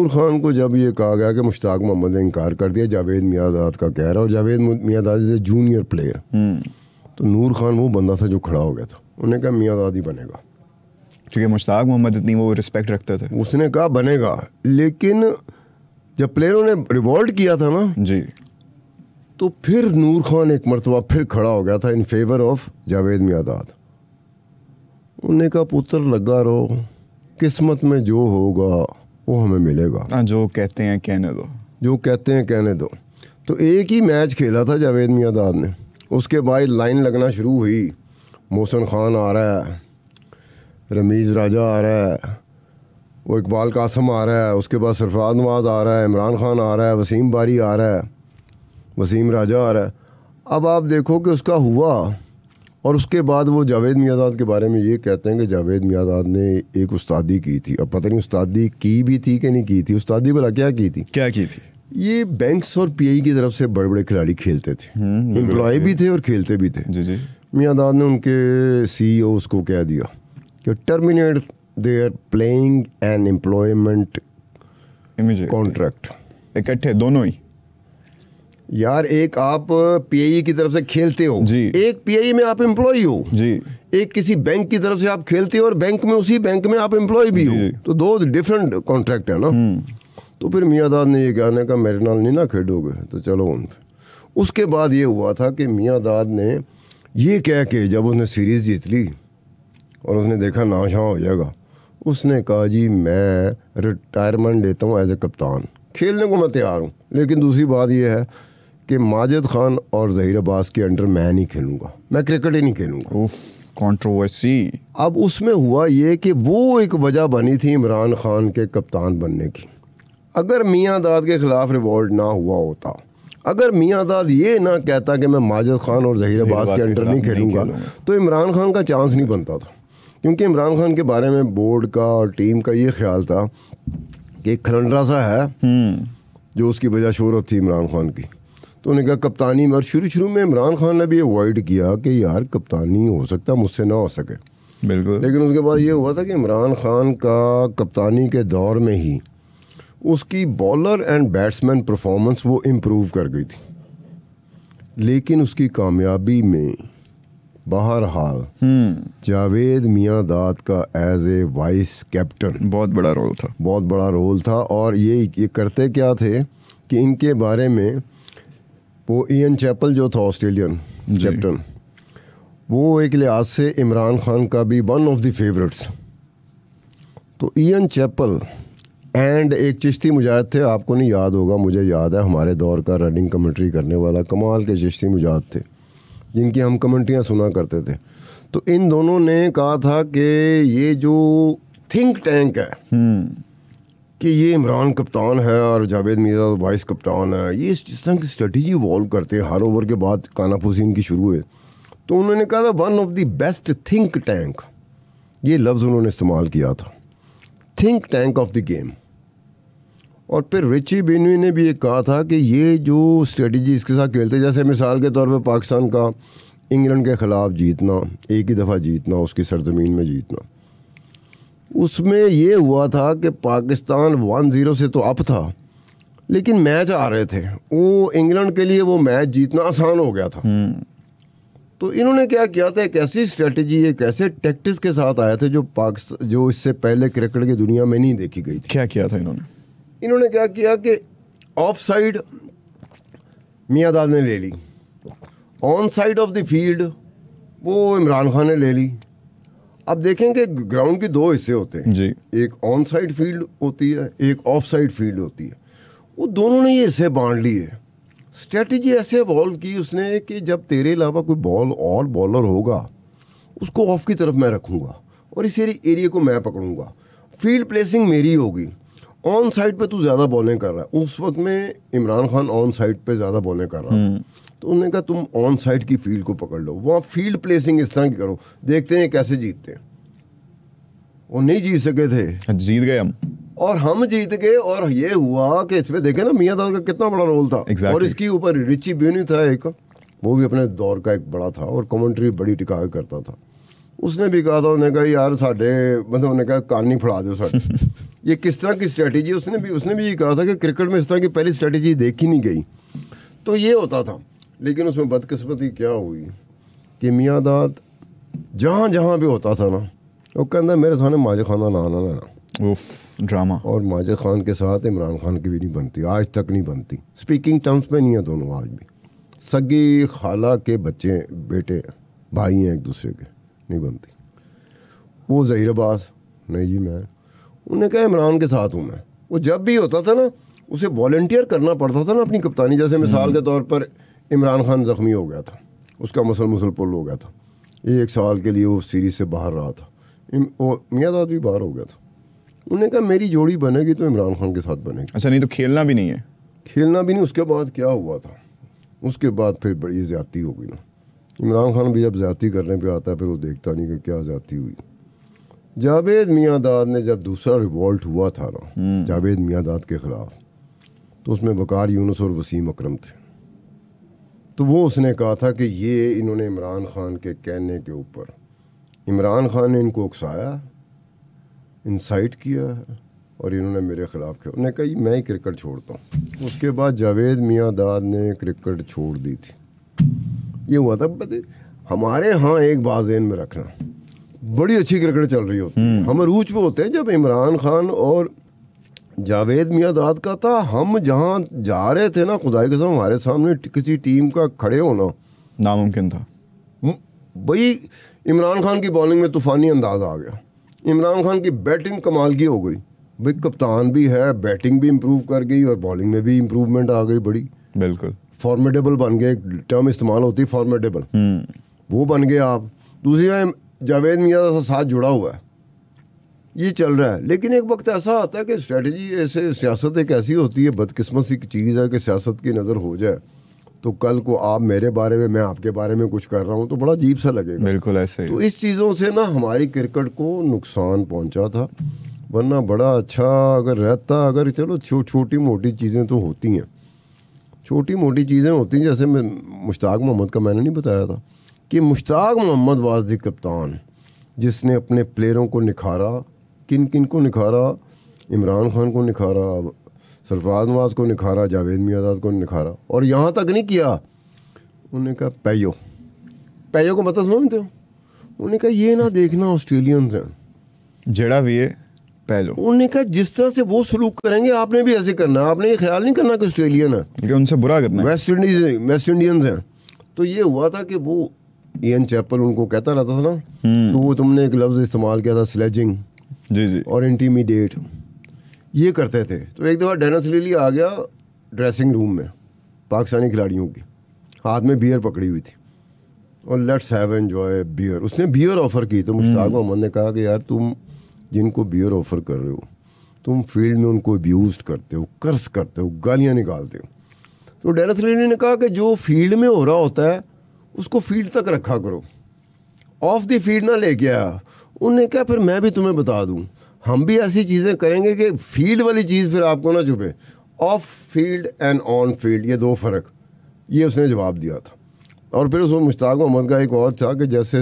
खान को जब ये कहा गया कि मुश्ताक मोहम्मद ने इनकार कर दिया जावेद मियांदाद का कह रहा, और Javed Miandad is a junior player, तो नूर खान वो बंदा था जो खड़ा हो गया था, उन्होंने कहा मियांदाद ही बनेगा, क्योंकि मुश्ताक मोहम्मद इतनी वो रिस्पेक्ट रखते थे, उसने कहा बनेगा। लेकिन जब प्लेयरों ने रिवॉल्ट किया था ना जी, तो फिर नूर खान एक मरतबा फिर खड़ा हो गया था in favour of Javed Miandad. उन्होंने कहा पुत्र लगा रहो, किस्मत में जो होगा वो हमें मिलेगा, जो कहते हैं कहने दो। तो एक ही मैच खेला था जावेद मियांदाद ने, उसके बाद लाइन लगना शुरू हुई, मोहसिन खान आ रहा है, रमीज़ राजा आ रहा है, वो इकबाल कासम आ रहा है, उसके बाद सरफराज नवाज आ रहा है, इमरान खान आ रहा है, वसीम बारी आ रहा है, वसीम राजा आ रहा है। अब आप देखो कि उसका हुआ, और उसके बाद वो जावेद मियांदाद के बारे में ये कहते हैं कि जावेद मियांदाद ने एक उस्तादी की थी। अब पता नहीं उस्तादी की भी थी कि नहीं की थी। उस्तादी भला क्या की थी? ये बैंक्स और PAE की तरफ से बड़े बड़े खिलाड़ी खेलते थे, एम्प्लॉय भी थे और खेलते भी थे। जी। मियांदाद ने उनके CEO को कह दिया कि terminate their playing and employment contract. इकट्ठे दोनों ही यार, एक आप PAE की तरफ से खेलते हो जी, एक PAE में आप एम्प्लॉय हो जी, एक किसी बैंक की तरफ से आप खेलते हो और बैंक में उसी बैंक में आप एम्प्लॉय भी हो, तो 2 डिफरेंट कॉन्ट्रैक्ट है ना। तो फिर मियांदाद ने ये कहने का मेरे नाल नहीं ना खेलोगे तो चलो उन। उसके बाद ये हुआ था कि मियांदाद ने ये कह के जब उसने सीरीज़ जीत ली और उसने देखा नाशां हो जाएगा, उसने कहा जी मैं रिटायरमेंट लेता हूँ एज ए कप्तान, खेलने को मैं तैयार हूँ, लेकिन दूसरी बात यह है कि माजिद खान और ज़हीर अब्बास के अंडर मैं नहीं खेलूँगा, मैं क्रिकेट ही नहीं खेलूँगा। कंट्रोवर्सी। अब उसमें हुआ ये कि वो एक वजह बनी थी इमरान खान के कप्तान बनने की। अगर मियांदाद के ख़िलाफ़ रिवॉल्ट ना हुआ होता, अगर मियांदाद ये ना कहता कि मैं माजिद खान और ज़हीर अब्बास के अंडर नहीं खेलूँगा, तो इमरान खान का चांस नहीं बनता था। क्योंकि इमरान खान के बारे में बोर्ड का और टीम का ये ख्याल था कि एक खलंडरा सा है जो उसकी वजह शोहरत थी इमरान खान की। तो उन्होंने कहा कप्तानी में, और शुरू में इमरान खान ने भी अवॉइड किया कि यार कप्तानी हो सकता मुझसे ना हो सके, बिल्कुल। लेकिन उसके बाद ये हुआ था कि इमरान खान का कप्तानी के दौर में ही उसकी बॉलर एंड बैट्समैन परफॉर्मेंस वो इम्प्रूव कर गई थी। लेकिन उसकी कामयाबी में बहरहाल जावेद मियांदाद का एज ए वाइस कैप्टन बहुत बड़ा रोल था। और ये करते क्या थे कि इनके बारे में वो इयन चैपल जो था ऑस्ट्रेलियन कैप्टन, वो एक लिहाज से इमरान खान का भी वन ऑफ द फेवरेट्स। तो इयन चैपल एंड एक चिश्ती मुजाहिद थे, आपको नहीं याद होगा, मुझे याद है, हमारे दौर का रनिंग कमेंट्री करने वाला कमाल के चिश्ती मुजाहिद थे जिनकी हम कमेंट्रियाँ सुना करते थे। तो इन दोनों ने कहा था कि ये जो थिंक टैंक है कि ये इमरान कप्तान है और जावेद मियांदाद वाइस कप्तान है, ये इस तरह की स्ट्रेटजी इवॉल्व करते हैं। हर ओवर के बाद कानाफूसी इनकी शुरू हुई। तो उन्होंने कहा था one of the best think tank, ये लफ्ज़ उन्होंने इस्तेमाल किया था, think tank of the game. और फिर रिची बेनवी ने भी ये कहा था कि ये जो स्ट्रेटजी इसके साथ खेलते, जैसे मिसाल के तौर पे पाकिस्तान का इंग्लैंड के ख़िलाफ़ जीतना, एक ही दफ़ा जीतना, उसकी सरजमीन में जीतना, उसमें ये हुआ था कि पाकिस्तान 1-0 से तो अप था, लेकिन मैच आ रहे थे, वो इंग्लैंड के लिए वो मैच जीतना आसान हो गया था। तो इन्होंने क्या किया था, एक ऐसी स्ट्रेटजी, एक ऐसे टैक्टिक्स के साथ आए थे जो इससे पहले क्रिकेट की दुनिया में नहीं देखी गई थी। क्या किया था इन्होंने क्या किया कि ऑफ साइड मियांदाद ने ले ली, on side off the field वो इमरान खान ने ले ली। अब देखें कि ग्राउंड के दो हिस्से होते हैं जी, एक ऑन साइड फील्ड होती है, एक ऑफ साइड फील्ड होती है। वो दोनों ने ये हिस्से बांट लिए। स्ट्रेटजी ऐसे इवॉल्व की उसने कि जब तेरे अलावा कोई बॉलर होगा उसको ऑफ की तरफ मैं रखूँगा और इस एरिया को मैं पकड़ूंगा, फील्ड प्लेसिंग मेरी होगी, ऑन साइड पे तू ज़्यादा बॉलिंग कर रहा है। उस वक्त में इमरान खान ऑन साइड पे ज़्यादा बॉलिंग कर रहा था। तो उन्होंने कहा तुम ऑन साइड की फील्ड को पकड़ लो, वहाँ फील्ड प्लेसिंग इस तरह की करो, देखते हैं कैसे जीतते हैं। वो नहीं जीत सके थे, जीत गए हम, और हम जीत गए। और ये हुआ कि इसमें देखे ना मियांदाद का कितना बड़ा रोल था। exactly. और इसके ऊपर रिची बेनी था एक, वो भी अपने दौर का एक बड़ा था और कमेंट्री बड़ी टिका करता था। उसने भी कहा था, उन्होंने कहा यार साढ़े मतलब उन्होंने कहा कहानी फड़ा दो साढ़े ये किस तरह की स्ट्रेटजी। उसने भी ये कहा था कि क्रिकेट में इस तरह की पहली स्ट्रेटजी देखी नहीं गई। तो ये होता था। लेकिन उसमें बदकिस्मती क्या हुई कि मियांदाद जहाँ जहाँ भी होता था ना, वो कहता मेरे सामने माजिद खान ना लेना, उफ ड्रामा। और माजिद खान के साथ इमरान खान की भी नहीं बनती, आज तक नहीं बनती। स्पीकिंग टर्म्स में नहीं है दोनों आज भी। सगी खाला के बच्चे बेटे भाई हैं एक दूसरे के, नहीं बनती। वो ज़हीर अब्बास नहीं जी मैं, उन्हें कहा इमरान के साथ हूँ मैं। वो जब भी होता था ना उसे वॉलंटियर करना पड़ता था ना अपनी कप्तानी। जैसे मिसाल के तौर पर इमरान खान ज़ख्मी हो गया था, उसका मुसल पुल हो गया था, 1 साल के लिए वो सीरीज़ से बाहर रहा था, मियांदाद भी बाहर हो गया था। उन्होंने कहा मेरी जोड़ी बनेगी तो इमरान खान के साथ बनेगी। अच्छा, नहीं तो खेलना भी नहीं है। खेलना भी नहीं। उसके बाद क्या हुआ था, उसके बाद फिर बड़ी ज़्यादती हो गई ना। इमरान खान भी जब ज़्यादती करने पे आता है फिर वो देखता नहीं कि क्या ज़्यादती हुई। जावेद मियांदाद ने जब दूसरा रिवॉल्ट हुआ था ना जावेद मियांदाद के ख़िलाफ़, तो उसमें वकार यूनुस और वसीम अकरम थे। तो वो उसने कहा था कि ये इन्होंने इमरान खान के कहने के ऊपर, इमरान खान ने इनको उकसाया, इंसाइट किया है और इन्होंने मेरे ख़िलाफ़ किया। उन्होंने कहा मैं ही क्रिकेट छोड़ता हूँ। उसके बाद जावेद मियांदाद ने क्रिकेट छोड़ दी थी। ये हुआ था। हमारे यहाँ एक बात ज़हन में रखना, बड़ी अच्छी क्रिकेट चल रही होती है, हम अरूज पे होते हैं जब इमरान खान और जावेद मियांदाद का था। हम जहाँ जा रहे थे ना, खुदाई कसम हमारे सामने किसी टीम का खड़े होना नामुमकिन था। भाई इमरान खान की बॉलिंग में तूफ़ानी अंदाज आ गया, इमरान खान की बैटिंग कमाल की हो गई, भाई कप्तान भी है, बैटिंग भी इम्प्रूव कर गई और बॉलिंग में भी इम्प्रूवमेंट आ गई बड़ी। बिल्कुल फॉर्मेडेबल बन गए, टर्म इस्तेमाल होती है फॉर्मेडेबल, वो बन गए आप। दूसरी बात जावेद मियांदाद का साथ जुड़ा हुआ है, ये चल रहा है। लेकिन एक वक्त ऐसा आता है कि स्ट्रेटजी ऐसे, सियासत एक ऐसी होती है, बदकिस्मत सी चीज़ है कि सियासत की नज़र हो जाए तो कल को आप मेरे बारे में, मैं आपके बारे में कुछ कर रहा हूँ तो बड़ा अजीब सा लगेगा। बिल्कुल ऐसे ही। तो इस चीज़ों से ना हमारी क्रिकेट को नुकसान पहुँचा था, वरना बड़ा अच्छा अगर रहता। अगर चलो छोटी मोटी चीज़ें तो होती हैं, छोटी मोटी चीज़ें होती हैं। जैसे मैं मुश्ताक मोहम्मद का मैंने नहीं बताया था कि मुश्ताक मोहम्मद वाज द कप्तान जिसने अपने प्लेयरों को निखारा। किन किन को निखारा? इमरान खान को निखारा, सरफराज नवाज को निखारा, जावेद मियाँदाद को निखारा। और यहाँ तक नहीं किया, उन्होंने कहा पैयो को मतलब समझते हो? उन्होंने कहा ये ना देखना ऑस्ट्रेलियंस हैं, जेड़ा भी है पैलो। उन्होंने कहा जिस तरह से वो सलूक करेंगे आपने भी ऐसे करना। आपने ये ख्याल नहीं करना कि ऑस्ट्रेलियन है, कि उनसे बुरा करना, वेस्ट इंडियंस हैं। तो ये हुआ था कि वो इयन चैपल उनको कहता रहता था ना, तो वो तुमने एक लफ्ज़ इस्तेमाल किया था स्लेजिंग जी और इंटीमिडेट, ये करते थे। तो एक दफ़ा डेनिस लिली आ गया ड्रेसिंग रूम में पाकिस्तानी खिलाड़ियों की, हाथ में बियर पकड़ी हुई थी और लेट्स हैव एंजॉय बियर। उसने बियर ऑफ़र की तो मुश्ताक मोहम्मद ने कहा कि यार तुम जिनको बियर ऑफ़र कर रहे हो तुम फील्ड में उनको अब्यूज़ करते हो, कर्स करते हो, गालियाँ निकालते हो। तो डेनिस लिली ने कहा कि जो फील्ड में हो रहा होता है उसको फील्ड तक रखा करो, ऑफ द फील्ड ना लेके आया। उन्होंने कहा फिर मैं भी तुम्हें बता दूं, हम भी ऐसी चीज़ें करेंगे कि फील्ड वाली चीज़ फिर आपको ना चुभे। Off field and on field ये दो फ़र्क, ये उसने जवाब दिया था। और फिर उसमें मुश्ताक मोहम्मद का एक और था कि जैसे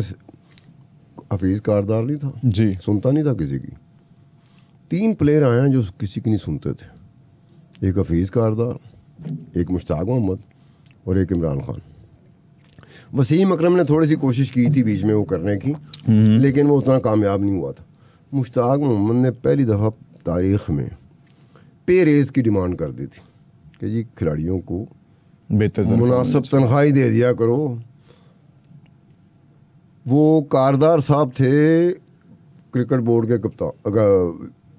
हफीज़ कारदार नहीं था जी, सुनता नहीं था किसी की। 3 प्लेयर आए हैं जो किसी की नहीं सुनते थे, एक हफीज़ कारदार, एक मुश्ताक मोहम्मद और एक इमरान खान। वसीम अकरम ने थोड़ी सी कोशिश की थी बीच में वो करने की, लेकिन वो उतना कामयाब नहीं हुआ था। मुश्ताक मोहम्मद ने पहली दफ़ा तारीख़ में पे रेज़ की डिमांड कर दी थी कि जी खिलाड़ियों को बेहतर मुनासिब तनख्वाही दे दिया करो। वो कारदार साहब थे क्रिकेट बोर्ड के कप्तान,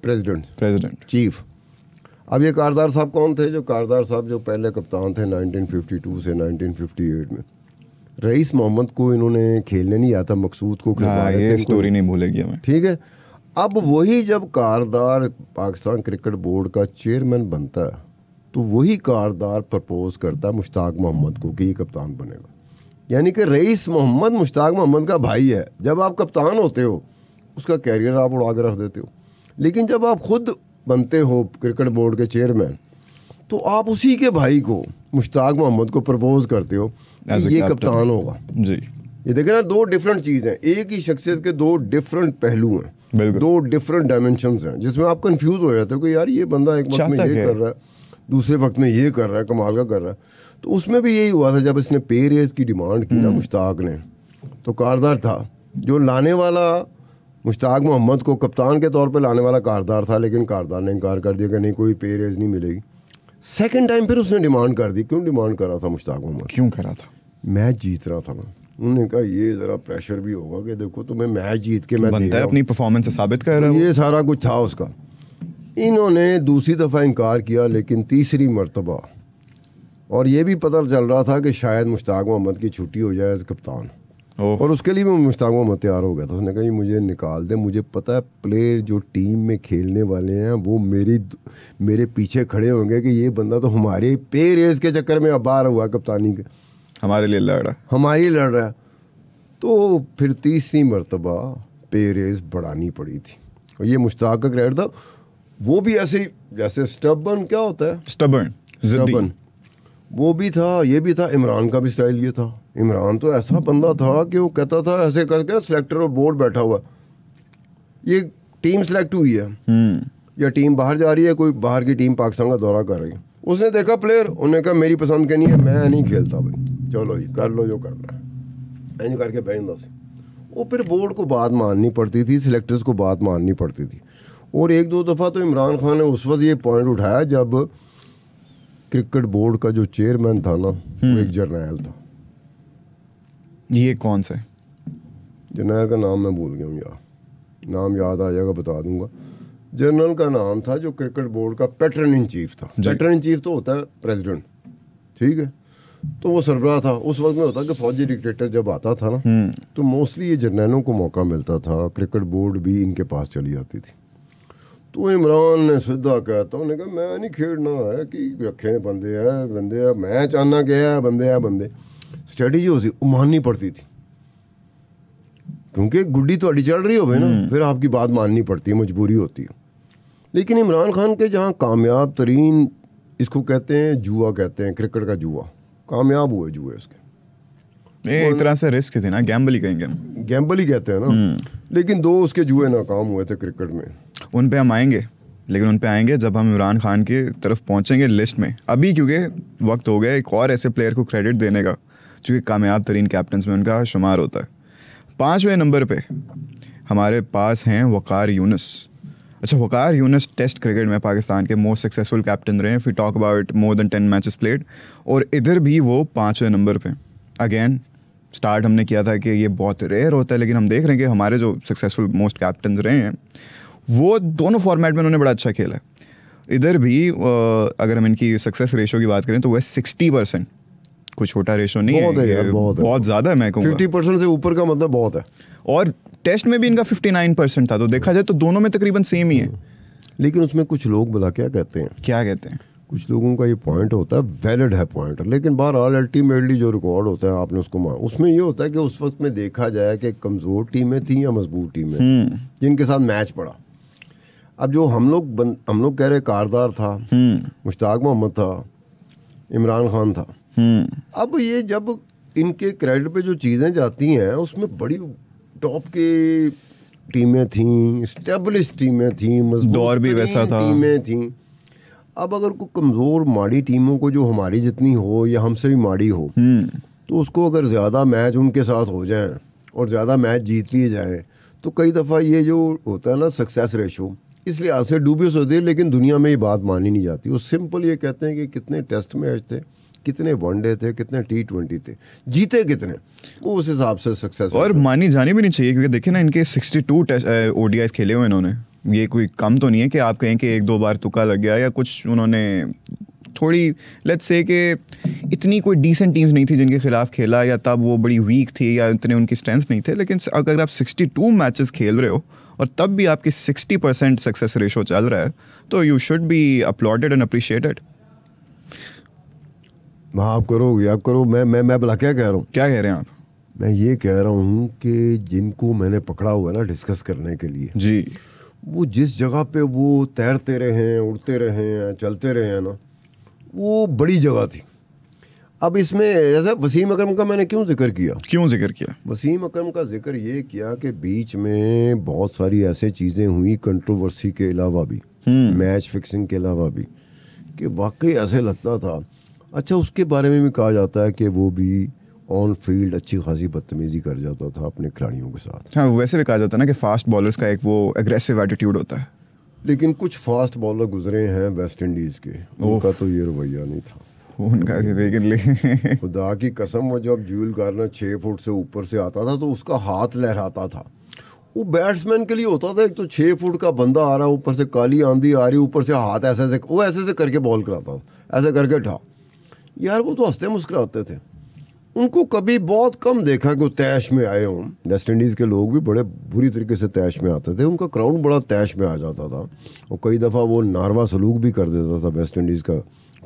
प्रेसिडेंट चीफ। अब ये कारदार साहब कौन थे? जो कारदार साहब जो पहले कप्तान थे 1952 से 1958 में। रईस मोहम्मद को इन्होंने खेलने नहीं आता, मकसूद को खिलवा रहे थे। स्टोरी नहीं भूलेगी हमें, ठीक है। अब वही जब कारदार पाकिस्तान क्रिकेट बोर्ड का चेयरमैन बनता है तो वही कारदार प्रपोज करता है मुश्ताक मोहम्मद को कि ये कप्तान बनेगा। यानी कि रईस मोहम्मद मुश्ताक मोहम्मद का भाई है। जब आप कप्तान होते हो उसका कैरियर आप उड़ा के रख देते हो, लेकिन जब आप खुद बनते हो क्रिकेट बोर्ड के चेयरमैन तो आप उसी के भाई को मुश्ताक मोहम्मद को प्रपोज करते हो ये कप्तान होगा जी। ये देखें ना, 2 डिफरेंट चीज़ हैं, एक ही शख्सियत के 2 डिफरेंट पहलू हैं, 2 डिफरेंट डायमेंशंस हैं, जिसमें आप कंफ्यूज हो जाते हो कि यार ये बंदा एक वक्त में ये कर रहा है, दूसरे वक्त में ये कर रहा है, कमाल का कर रहा है। तो उसमें भी यही हुआ था जब इसने पे रेज़ की डिमांड की ना मुश्ताक ने, तो कारदार था जो लाने वाला मुश्ताक मोहम्मद को कप्तान के तौर पे लाने वाला कारदार था, लेकिन कारदार ने इनकार कर दिया कि नहीं कोई पे रेज़ नहीं मिलेगी। सेकंड टाइम फिर उसने डिमांड कर दी। क्यों डिमांड करा था मुश्ताक मोहम्मद? क्यों करा था? मैच जीत रहा था ना। उन्होंने कहा ये ज़रा प्रेशर भी होगा कि देखो तुम्हें मैच जीत के मैं बनता है अपनी परफॉर्मेंस से साबित कर रहा है। ये सारा कुछ था उसका। इन्होंने दूसरी दफ़ा इनकार किया, लेकिन तीसरी मरतबा, और ये भी पता चल रहा था कि शायद मुश्ताक मोहम्मद की छुट्टी हो जाए एज कप्तान, और उसके लिए भी मुश्ताक मोहम्मद तैयार हो गया था। उसने कहा ये मुझे निकाल दे, मुझे पता है प्लेयर जो टीम में खेलने वाले हैं वो मेरे पीछे खड़े होंगे कि ये बंदा तो हमारे पे रेज़ के चक्कर में अब बाहर हुआ कप्तानी के, हमारे लिए लड़ रहा है। तो फिर तीसरी मरतबा पे रेज़ बढ़ानी पड़ी थी, और ये मुश्ताक का क्रेडिट था। वो भी ऐसे ही जैसे स्टबर्न क्या होता है, स्टबर्न वो भी था, ये भी था। इमरान का भी स्टाइल ये था। इमरान तो ऐसा बंदा था कि वो कहता था ऐसे करके सिलेक्टर और बोर्ड बैठा हुआ, ये टीम सेलेक्ट हुई है या टीम बाहर जा रही है, कोई बाहर की टीम पाकिस्तान का दौरा कर रही है, उसने देखा प्लेयर, उन्होंने कहा मेरी पसंद के नहीं है, मैं नहीं खेलता भाई, चलो जी कर लो जो करना है, ऐसे करके बहन से। वो फिर बोर्ड को बात माननी पड़ती थी, सिलेक्टर्स को बात माननी पड़ती थी। और 1-2 दफ़ा तो इमरान खान ने उस वक्त ये पॉइंट उठाया जब क्रिकेट बोर्ड का जो चेयरमैन था ना वो एक जर्नैल था। ये कौन सा? जर्नैल का नाम मैं भूल गया हूँ यार, नाम याद आ जाएगा बता दूंगा। जनरल का नाम था जो क्रिकेट बोर्ड का पैटर्न इन चीफ था। पैटर्न इन चीफ तो होता है प्रेसिडेंट, ठीक है, तो वो सरबराह था। उस वक्त में होता कि फौजी डिक्टेटर जब आता था ना तो मोस्टली ये जर्नैलों को मौका मिलता था, क्रिकेट बोर्ड भी इनके पास चली जाती थी। तो इमरान ने सीधा कहता उन्हें कहा मैं नहीं खेलना है कि रखे बंदे है मैं चाहना क्या है बंदे स्ट्रेटजी उसी माननी पड़ती थी क्योंकि गुड्डी थोड़ी चल रही हो ना फिर आपकी बात माननी पड़ती है, मजबूरी होती है। लेकिन इमरान खान के जहाँ कामयाब तरीन, इसको कहते हैं जुआ, कहते हैं क्रिकेट का जुआ, कामयाब हुए जुए उसके, एक तरह से रिस्क थी ना, गैम्बल ही कहेंगे, गैम्बल ही कहते हैं ना। लेकिन 2 उसके जुए नाकाम हुए थे क्रिकेट में। उन पे हम आएंगे, लेकिन उन पे आएंगे जब हम इमरान खान की तरफ पहुंचेंगे लिस्ट में। अभी क्योंकि वक्त हो गया एक और ऐसे प्लेयर को क्रेडिट देने का जो कि कामयाब तरीन कैप्टन्स में उनका शुमार होता है। 5वें नंबर पे हमारे पास हैं वक़ार यूनुस। अच्छा, वक़ार यूनुस टेस्ट क्रिकेट में पाकिस्तान के मोस्ट सक्सेसफुल कैप्टन रहे हैं, फिर talk about more than 10 matches played, और इधर भी वो 5वें नंबर पे। अगेन स्टार्ट हमने किया था कि ये बहुत रेयर होता है, लेकिन हम देख रहे हैं कि हमारे जो सक्सेसफुल मोस्ट कैप्टन रहे हैं वो दोनों फॉर्मेट में उन्होंने बड़ा अच्छा खेला है। इधर भी अगर हम इनकी सक्सेस रेशो की बात करें तो वह 60%, कोई छोटा रेशो नहीं है, बहुत ज़्यादा है। मैं कहूँगा 50% से ऊपर का मतलब बहुत है। और टेस्ट में भी इनका 59% था, तो देखा जाए तो दोनों में तकरीबन सेम ही है। लेकिन उसमें कुछ लोग भला क्या कहते हैं, कुछ लोगों का ये पॉइंट होता है, वैलिड है पॉइंट, लेकिन बहरहाल अल्टीमेटली जो रिकॉर्ड होता है आपने उसको उसमें ये होता है कि उस वक्त में देखा जाए कि कमज़ोर टीमें थी या मजबूत टीमें जिनके साथ मैच पड़ा। अब जो हम लोग कह रहे कारदार था, मुश्ताक मोहम्मद था, इमरान खान था, अब ये जब इनके क्रेडिट पे जो चीज़ें जाती हैं उसमें बड़ी टॉप की टीमें थीं, स्टेबलिश टीमें थीं, दौर भी वैसा था, टीमें थीं। अब अगर कोई कमज़ोर माड़ी टीमों को जो हमारी जितनी हो या हमसे भी माड़ी हो तो उसको अगर ज़्यादा मैच उनके साथ हो जाएं और ज़्यादा मैच जीत लिए जाएं तो कई दफ़ा ये जो होता है ना सक्सेस रेशो, इसलिए आज से डूबियस होती है। लेकिन दुनिया में ये बात मानी नहीं जाती। वो सिंपल ये कहते हैं कि कितने टेस्ट मैच थे, कितने वनडे थे, कितने T20 थे, जीते कितने, वो उस हिसाब से सक्सेस। और मानी जानी भी नहीं चाहिए क्योंकि देखिए ना इनके 62 ODIs खेले हुए इन्होंने। ये कोई कम तो नहीं है कि आप कहें कि 1-2 बार तुक्का लग गया या कुछ, उन्होंने थोड़ी लेट्स से कि इतनी कोई डिसेंट टीम्स नहीं थी जिनके खिलाफ खेला, या तब वो बड़ी वीक थी या इतने उनकी स्ट्रेंथ नहीं थे। लेकिन अगर आप 62 मैचेस खेल रहे हो और तब भी आपकी 60% सक्सेस रेशो चल रहा है तो you should be uploaded and appreciated. आप करो। मैं भला क्या कह रहा हूँ? क्या कह रहे हैं आप? मैं ये कह रहा हूँ कि जिनको मैंने पकड़ा हुआ है ना डिस्कस करने के लिए जी, वो जिस जगह पे वो तैरते रहे हैं, उड़ते रहे हैं, चलते रहे हैं ना, वो बड़ी जगह थी। अब इसमें ऐसा वसीम अकरम का मैंने क्यों जिक्र किया? वसीम अकरम का जिक्र ये किया कि बीच में बहुत सारी ऐसे चीज़ें हुई कंट्रोवर्सी के अलावा भी, मैच फिक्सिंग के अलावा भी, कि वाकई ऐसे लगता था। अच्छा, उसके बारे में भी कहा जाता है कि वो भी ऑन फील्ड अच्छी खासी बदतमीजी कर जाता था अपने खिलाड़ियों के साथ। हाँ, वैसे भी कहा जाता है ना कि फास्ट बॉलर्स का एक वो एग्रेसिव एटीट्यूड होता है। लेकिन कुछ फास्ट बॉलर गुजरे हैं वेस्ट इंडीज़ के, उनका तो ये रवैया नहीं था उनका। लेकिन खुदा की कसम, वो जब जूल गार्नर 6 फुट से ऊपर से आता था तो उसका हाथ लहराता था। वो बैट्समैन के लिए होता था, एक तो 6 फुट का बंदा आ रहा है, ऊपर से काली आंधी आ रही, ऊपर से हाथ ऐसे करके बॉल कराता था, ऐसे करके ठा यार। वो तो हंसते मुस्कुराते थे। उनको कभी बहुत कम देखा कि वो तैश में आए हों। वेस्ट इंडीज़ के लोग भी बड़े बुरी तरीके से तैश में आते थे, उनका क्राउड बड़ा तैश में आ जाता था, और कई दफ़ा वो नारवा सलूक भी कर देता था वेस्ट इंडीज़ का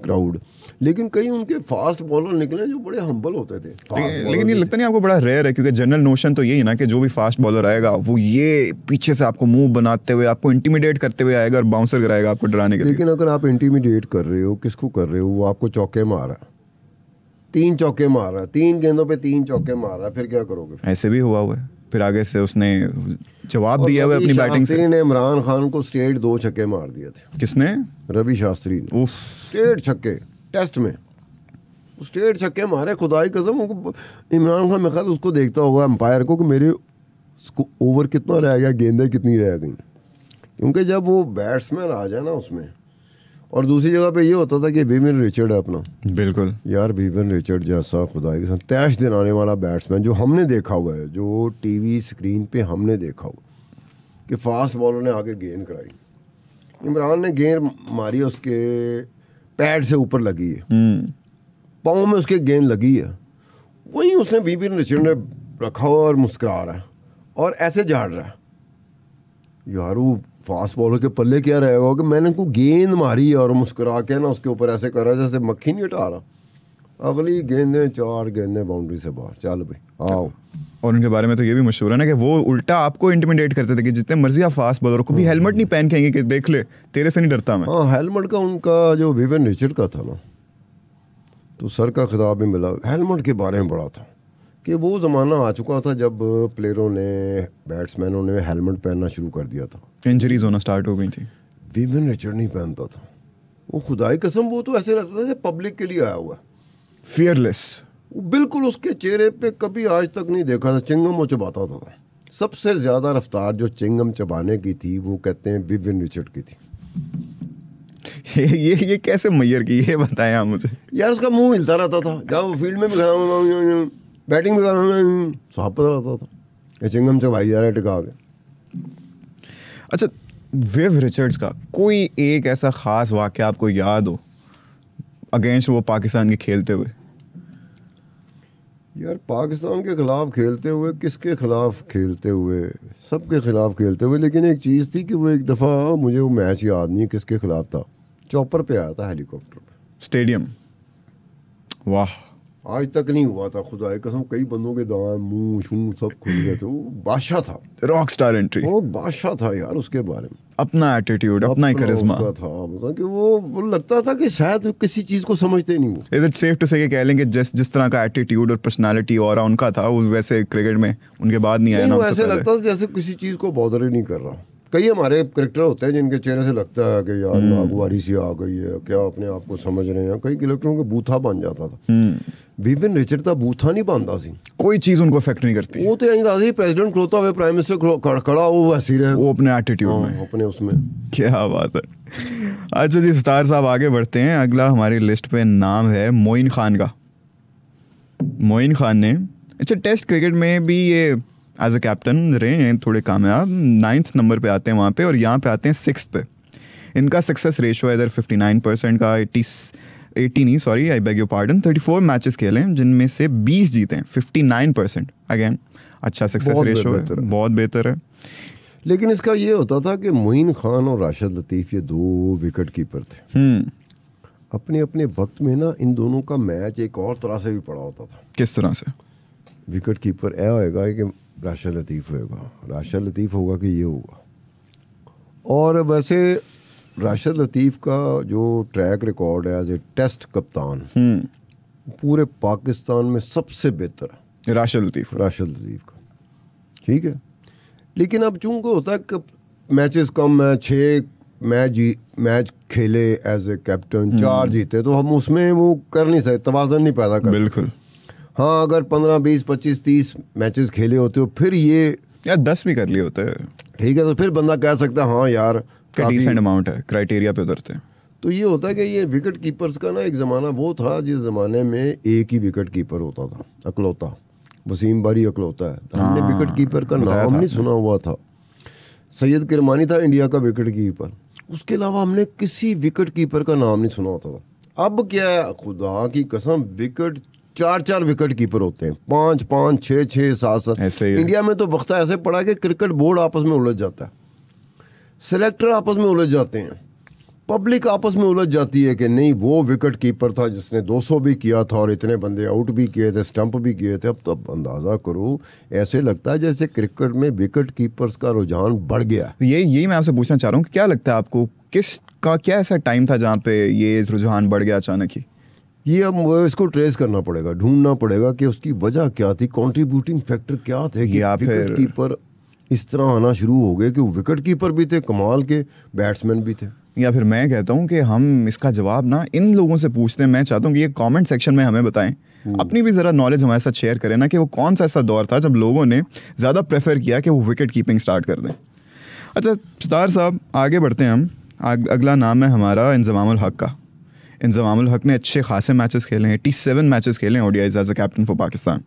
क्राउड। लेकिन कई उनके फास्ट बॉलर निकले जो बड़े हम्बल होते थे। लेकिन ये लगता नहीं आपको बड़ा रेयर है? क्योंकि जनरल नोशन तो यही ना कि जो भी फास्ट बॉलर आएगा वो ये पीछे से आपको मूव बनाते हुए, आपको इंटिमिडेट करते हुए आएगा और बाउंसर कराएगा आपको डराने के लिए। लेकिन अगर आप इंटिमिडेट कर रहे हो, किसको कर रहे हो? वो आपको चौके मार रहा है, 3 चौके मार रहा है, 3 गेंदों पे 3 चौके मार रहा है, फिर क्या करोगे? ऐसे भी हुआ है। फिर आगे से उसने जवाब दिया हुआ अपनी बैटिंग से। ने इमरान खान को स्ट्रेट 2 छक्के मार दिए थे। किसने? रवि शास्त्री ने। स्ट्रेट छक्के टेस्ट में, स्ट्रेट छक्के मारे। खुदाई कसम, इमरान खान मेरे ख्याल उसको देखता होगा अंपायर को कि मेरे ओवर कितना रह गया, गेंदें कितनी रह गई। क्योंकि जब वो बैट्समैन आ जाए ना उसमें, और दूसरी जगह पे ये होता था कि विवियन रिचर्ड है अपना, बिल्कुल यार, विवियन रिचर्ड जैसा खुदाई के साथ तैश दिलाने वाला बैट्समैन जो हमने देखा हुआ है, जो टीवी स्क्रीन पे हमने देखा हुआ कि फास्ट बॉलर ने आके गेंद कराई, इमरान ने गेंद मारी, उसके पैड से ऊपर लगी है, पाँव में उसके गेंद लगी है, वहीं उसने विवियन रिचर्ड ने रखा हुआ और मुस्कुरा रहा है और ऐसे झाड़ रहा है। यार वो फास्ट बॉलर के पल्ले क्या रहेगा कि मैंने को गेंद मारी और मुस्कुरा के ना उसके ऊपर ऐसे करा जैसे मक्खी नहीं हटा रहा, अगली गेंदें 4 गेंदें बाउंड्री से बाहर, चल भाई आओ। और उनके बारे में तो ये भी मशहूर है ना कि वो उल्टा आपको इंटिमिडेट करते थे कि जितने मर्जी आप फास्ट बॉलर को भी हेलमेट नहीं पहन के आएंगे कि देख ले तेरे से नहीं डरता मैं। हाँ, हेलमेट का उनका जो विवियन रिचर्ड का था ना, तो सर का खिताब भी मिला हेलमेट के बारे में बड़ा था कि वो ज़माना आ चुका था जब प्लेयरों ने, बैट्समैनों ने हेलमेट पहनना शुरू कर दिया था, इंजरीज होना स्टार्ट हो गई थी। विवियन रिचर्ड नहीं पहनता था, वो खुदाई कसम वो तो ऐसे लगता था जैसे पब्लिक के लिए आया हुआ, फियरलेस, बिल्कुल। उसके चेहरे पे कभी आज तक नहीं देखा था चिंगम वो चबाता था। सबसे ज़्यादा रफ्तार जो चिंगम चबाने की थी वो कहते हैं विवियन रिचर्ड की थी। ये कैसे मैयर की, ये बताएं आप मुझे। यार उसका मुंह हिलता रहता था, जाओ फील्ड में भी खड़ा, बैटिंग में साफ पता रहता था ये चिंगम चबाई जा रहा है टिका के। अच्छा, विव रिचर्ड्स का कोई एक ऐसा खास वाक़या आपको याद हो अगेंस्ट वो पाकिस्तान के खेलते हुए? यार पाकिस्तान के खिलाफ खेलते हुए, किसके खिलाफ खेलते हुए, सबके खिलाफ खेलते हुए, लेकिन एक चीज़ थी कि वो एक दफ़ा, मुझे वो मैच याद नहीं किसके खिलाफ था, चॉपर पे आया था हेलीकॉप्टर पे स्टेडियम। वाह, आज तक नहीं हुआ था खुदा कसम। कई बंदों के दांत मुंह शूं सब खुल गए थे। वो बादशाह था, रॉक स्टार एंट्री, वो बादशाह था यार। उसके बारे में अपना एटीट्यूड, अपना ही करिश्मा था, मतलब कि वो लगता था कि शायद किसी चीज़ को समझते नहीं वो। इज इट सेफ टू से कि कह लेंगे जिस तरह का एटीट्यूड और पर्सनालिटी और उनका था वो वैसे क्रिकेट में उनके बाद नहीं आया ना? ऐसे लगता था जैसे किसी चीज़ को बॉदर ही नहीं कर रहा। कई हमारे क्रिकेटर होते हैं जिनके चेहरे से लगता है कि यार नागवारी सी आ गई है, क्या अपने आप को समझ रहे हैं। कई क्रिकेटरों के बूथा बन जाता था। विवियन रिचर्ड था बूथा नहीं बनता सी, कोई चीज़ उनको इफेक्ट नहीं करती। वो तो यहीं राजी प्रेसिडेंट खड़ोता हुआ, प्राइम मिनिस्टर खड़ा वो ऐसे रहे, वो अपने एटीट्यूड में, अपने उसमें। क्या बात है। अच्छा जी सितार साहब, आगे बढ़ते हैं। अगला हमारी लिस्ट पे नाम है मोइन खान का। मोइन खान ने अच्छा टेस्ट क्रिकेट में भी ये एज अ कैप्टन रहे हैं, थोड़े कामयाब। 9th नंबर पे आते हैं वहाँ पे, और यहाँ पे आते हैं 6th पे। इनका सक्सेस रेशो है इधर 59% का, 80 नहीं sorry I beg your pardon, 34 matches खेले हैं जिनमें से 20 जीते हैं, 59%। अगेन अच्छा सक्सेस रेशो है, बहुत बेहतर है। लेकिन इसका ये होता था कि मोइन खान और राशिद लतीफ़ ये 2 विकेट कीपर थे। अपने अपने वक्त में ना इन दोनों का मैच एक और तरह से भी पड़ा होता था। किस तरह से? विकेट कीपर ऐ होएगा कि राशिद लतीफ़ होएगा, राशिद लतीफ़ होगा कि ये होगा। और वैसे राशिद लतीफ़ का जो ट्रैक रिकॉर्ड है एज ए टेस्ट कप्तान पूरे पाकिस्तान में सबसे बेहतर है राशिद लतीफ़ का, ठीक है। लेकिन अब चूंकि होता है कि मैचेस कम है, 6 मैच खेले एज ए कैप्टन, 4 जीते, तो हम उसमें वो कर नहीं सकते, तवाज़न नहीं पैदा कर। बिल्कुल। हाँ, अगर 15, 20, 25, 30 मैचेस खेले होते हो, फिर ये या 10 भी कर लिए होते हैं, ठीक है, तो फिर बंदा कह सकता है हाँ यार डिसेंट अमाउंट है, क्राइटेरिया पे उतरते हैं। तो ये होता है कि ये विकेट कीपर्स का ना एक ज़माना वो था जिस ज़माने में एक ही विकेट कीपर होता था, अकलौता। वसीम बारी अकलौता है, हमने विकेट कीपर का नाम नहीं सुना हुआ था। सैयद किरमानी था इंडिया का विकेट कीपर, उसके अलावा हमने किसी विकेट कीपर का नाम नहीं सुना होता था। अब क्या है, खुदा की कसम, विकेट 4 विकेट कीपर होते हैं, 5, 6, 7। इंडिया में तो वक्त ऐसे पड़ा कि क्रिकेट बोर्ड आपस में उलझ जाता है, सेलेक्टर आपस में उलझ जाते हैं, पब्लिक आपस में उलझ जाती है कि नहीं वो विकेट कीपर था जिसने 200 भी किया था और इतने बंदे आउट भी किए थे, स्टंप भी किए थे। अब तो अंदाज़ा करो, ऐसे लगता है जैसे क्रिकेट में विकेट कीपर्स का रुझान बढ़ गया। यही मैं आपसे पूछना चाह रहा हूँ कि क्या लगता है आपको, किसका क्या ऐसा टाइम था जहाँ पे ये रुझान बढ़ गया अचानक ही? ये अब इसको ट्रेस करना पड़ेगा, ढूंढना पड़ेगा कि उसकी वजह क्या थी, कंट्रीब्यूटिंग फैक्टर क्या थे कि विकेट कीपर इस तरह आना शुरू हो गए कि वो विकेट कीपर भी थे, कमाल के बैट्समैन भी थे। या फिर मैं कहता हूँ कि हम इसका जवाब ना इन लोगों से पूछते हैं। मैं चाहता हूँ कि ये कमेंट सेक्शन में हमें बताएं, अपनी भी ज़रा नॉलेज हमारे साथ शेयर करें ना, कि वो कौन सा ऐसा दौर था जब लोगों ने ज़्यादा प्रेफर किया कि वो विकेट कीपिंग स्टार्ट कर दें। अच्छा सितार साहब, आगे बढ़ते हैं हम। अगला नाम है हमारा इंजमामुल हक का। इंजमामुल हक ने अच्छे खासे मैचेस खेले हैं, 87 मैचेस खेले हैं ODIs as a captain for Pakistan.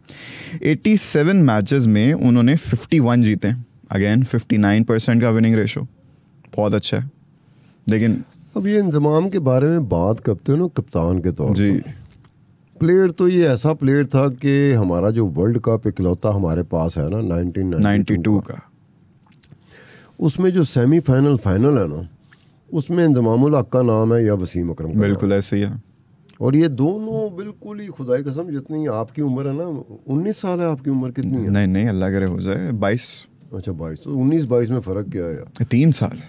87 matches में उन्होंने 51 जीते, अगेन 59% का विनिंग रेशो, बहुत अच्छा है। लेकिन अब ये इंजमाम के बारे में बात करते हो ना कप्तान के तौर जी, प्लेयर तो ये ऐसा प्लेयर था कि हमारा जो वर्ल्ड कप इकलौता हमारे पास है ना 1992 का, उसमें जो सेमीफाइनल फाइनल है ना, उसमें इंजमामुल हक का नाम है या वसीम अकरम का। बिल्कुल ऐसे ही है। और ये दोनों बिल्कुल ही खुदाई कसम, जितनी आपकी उम्र है ना, 19 साल है आपकी उम्र, कितनी है? नहीं नहीं, अल्लाह करे हो जाए 22। अच्छा 22। तो 19-22 में फ़र्क क्या है यार? 3 साल।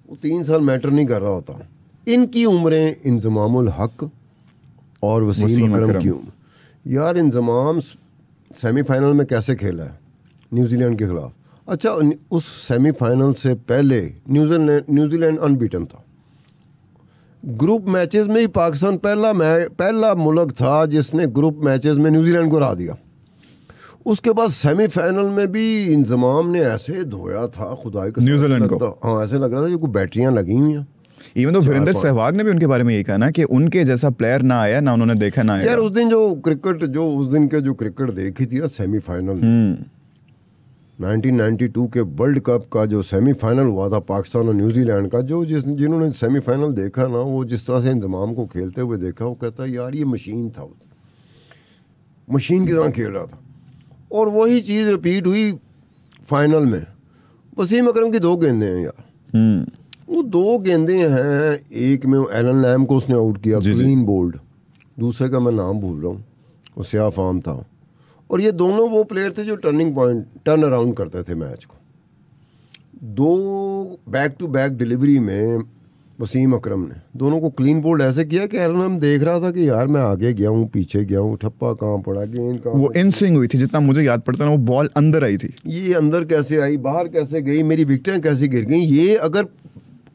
वो 3 साल मैटर नहीं कर रहा होता। इनकी उम्रें इंजमामुल हक और वसीम अकरम की उम्र। यार इंजमाम सेमीफाइनल में कैसे खेला है न्यूजीलैंड के खिलाफ? अच्छा, उस सेमीफाइनल से पहले न्यूजीलैंड अनबीटन था। ग्रुप मैचेस में ही पाकिस्तान पहला मुल्क था जिसने ग्रुप मैचेस में न्यूजीलैंड को हरा दिया। उसके बाद सेमीफाइनल में भी इंजमाम ने ऐसे धोया था खुदाई का न्यूजीलैंड को। हाँ, ऐसे लग रहा था जो कोई बैटरियां लगी हुई हैं। इवन तो वीरेंद्र सहवाग ने भी उनके बारे में यही कहा ना कि उनके जैसा प्लेयर ना आया ना उन्होंने देखा ना आया। यार उस दिन जो क्रिकेट देखी थी ना सेमीफाइनल, 1992 के वर्ल्ड कप का जो सेमीफाइनल हुआ था पाकिस्तान और न्यूजीलैंड का, जिन्होंने सेमीफाइनल देखा ना, वो जिस तरह से इंजमाम को खेलते हुए देखा, वो कहता यार ये मशीन था, मशीन की तरह खेल रहा था। और वही चीज़ रिपीट हुई फाइनल में। वसीम अकरम की 2 गेंदें हैं यार, वो 2 गेंदें हैं। एक में एलन लैम को उसने आउट किया, क्लीन बोल्ड। दूसरे का मैं नाम भूल रहा हूँ, वो सिया फाम था। और ये दोनों वो प्लेयर थे जो टर्न अराउंड करते थे मैच को। 2 बैक टू बैक डिलीवरी में वसीम अकरम ने दोनों को क्लीन बोल्ड ऐसे किया कि एलन लैम देख रहा था कि यार मैं आगे गया हूँ, पीछे गया हूँ, ठप्पा कहाँ पड़ा, गेंद कहाँ। वो इन स्विंग हुई थी, जितना मुझे याद पड़ता है वो बॉल अंदर आई थी। ये अंदर कैसे आई, बाहर कैसे गई, मेरी विकेटें कैसे गिर गई। ये अगर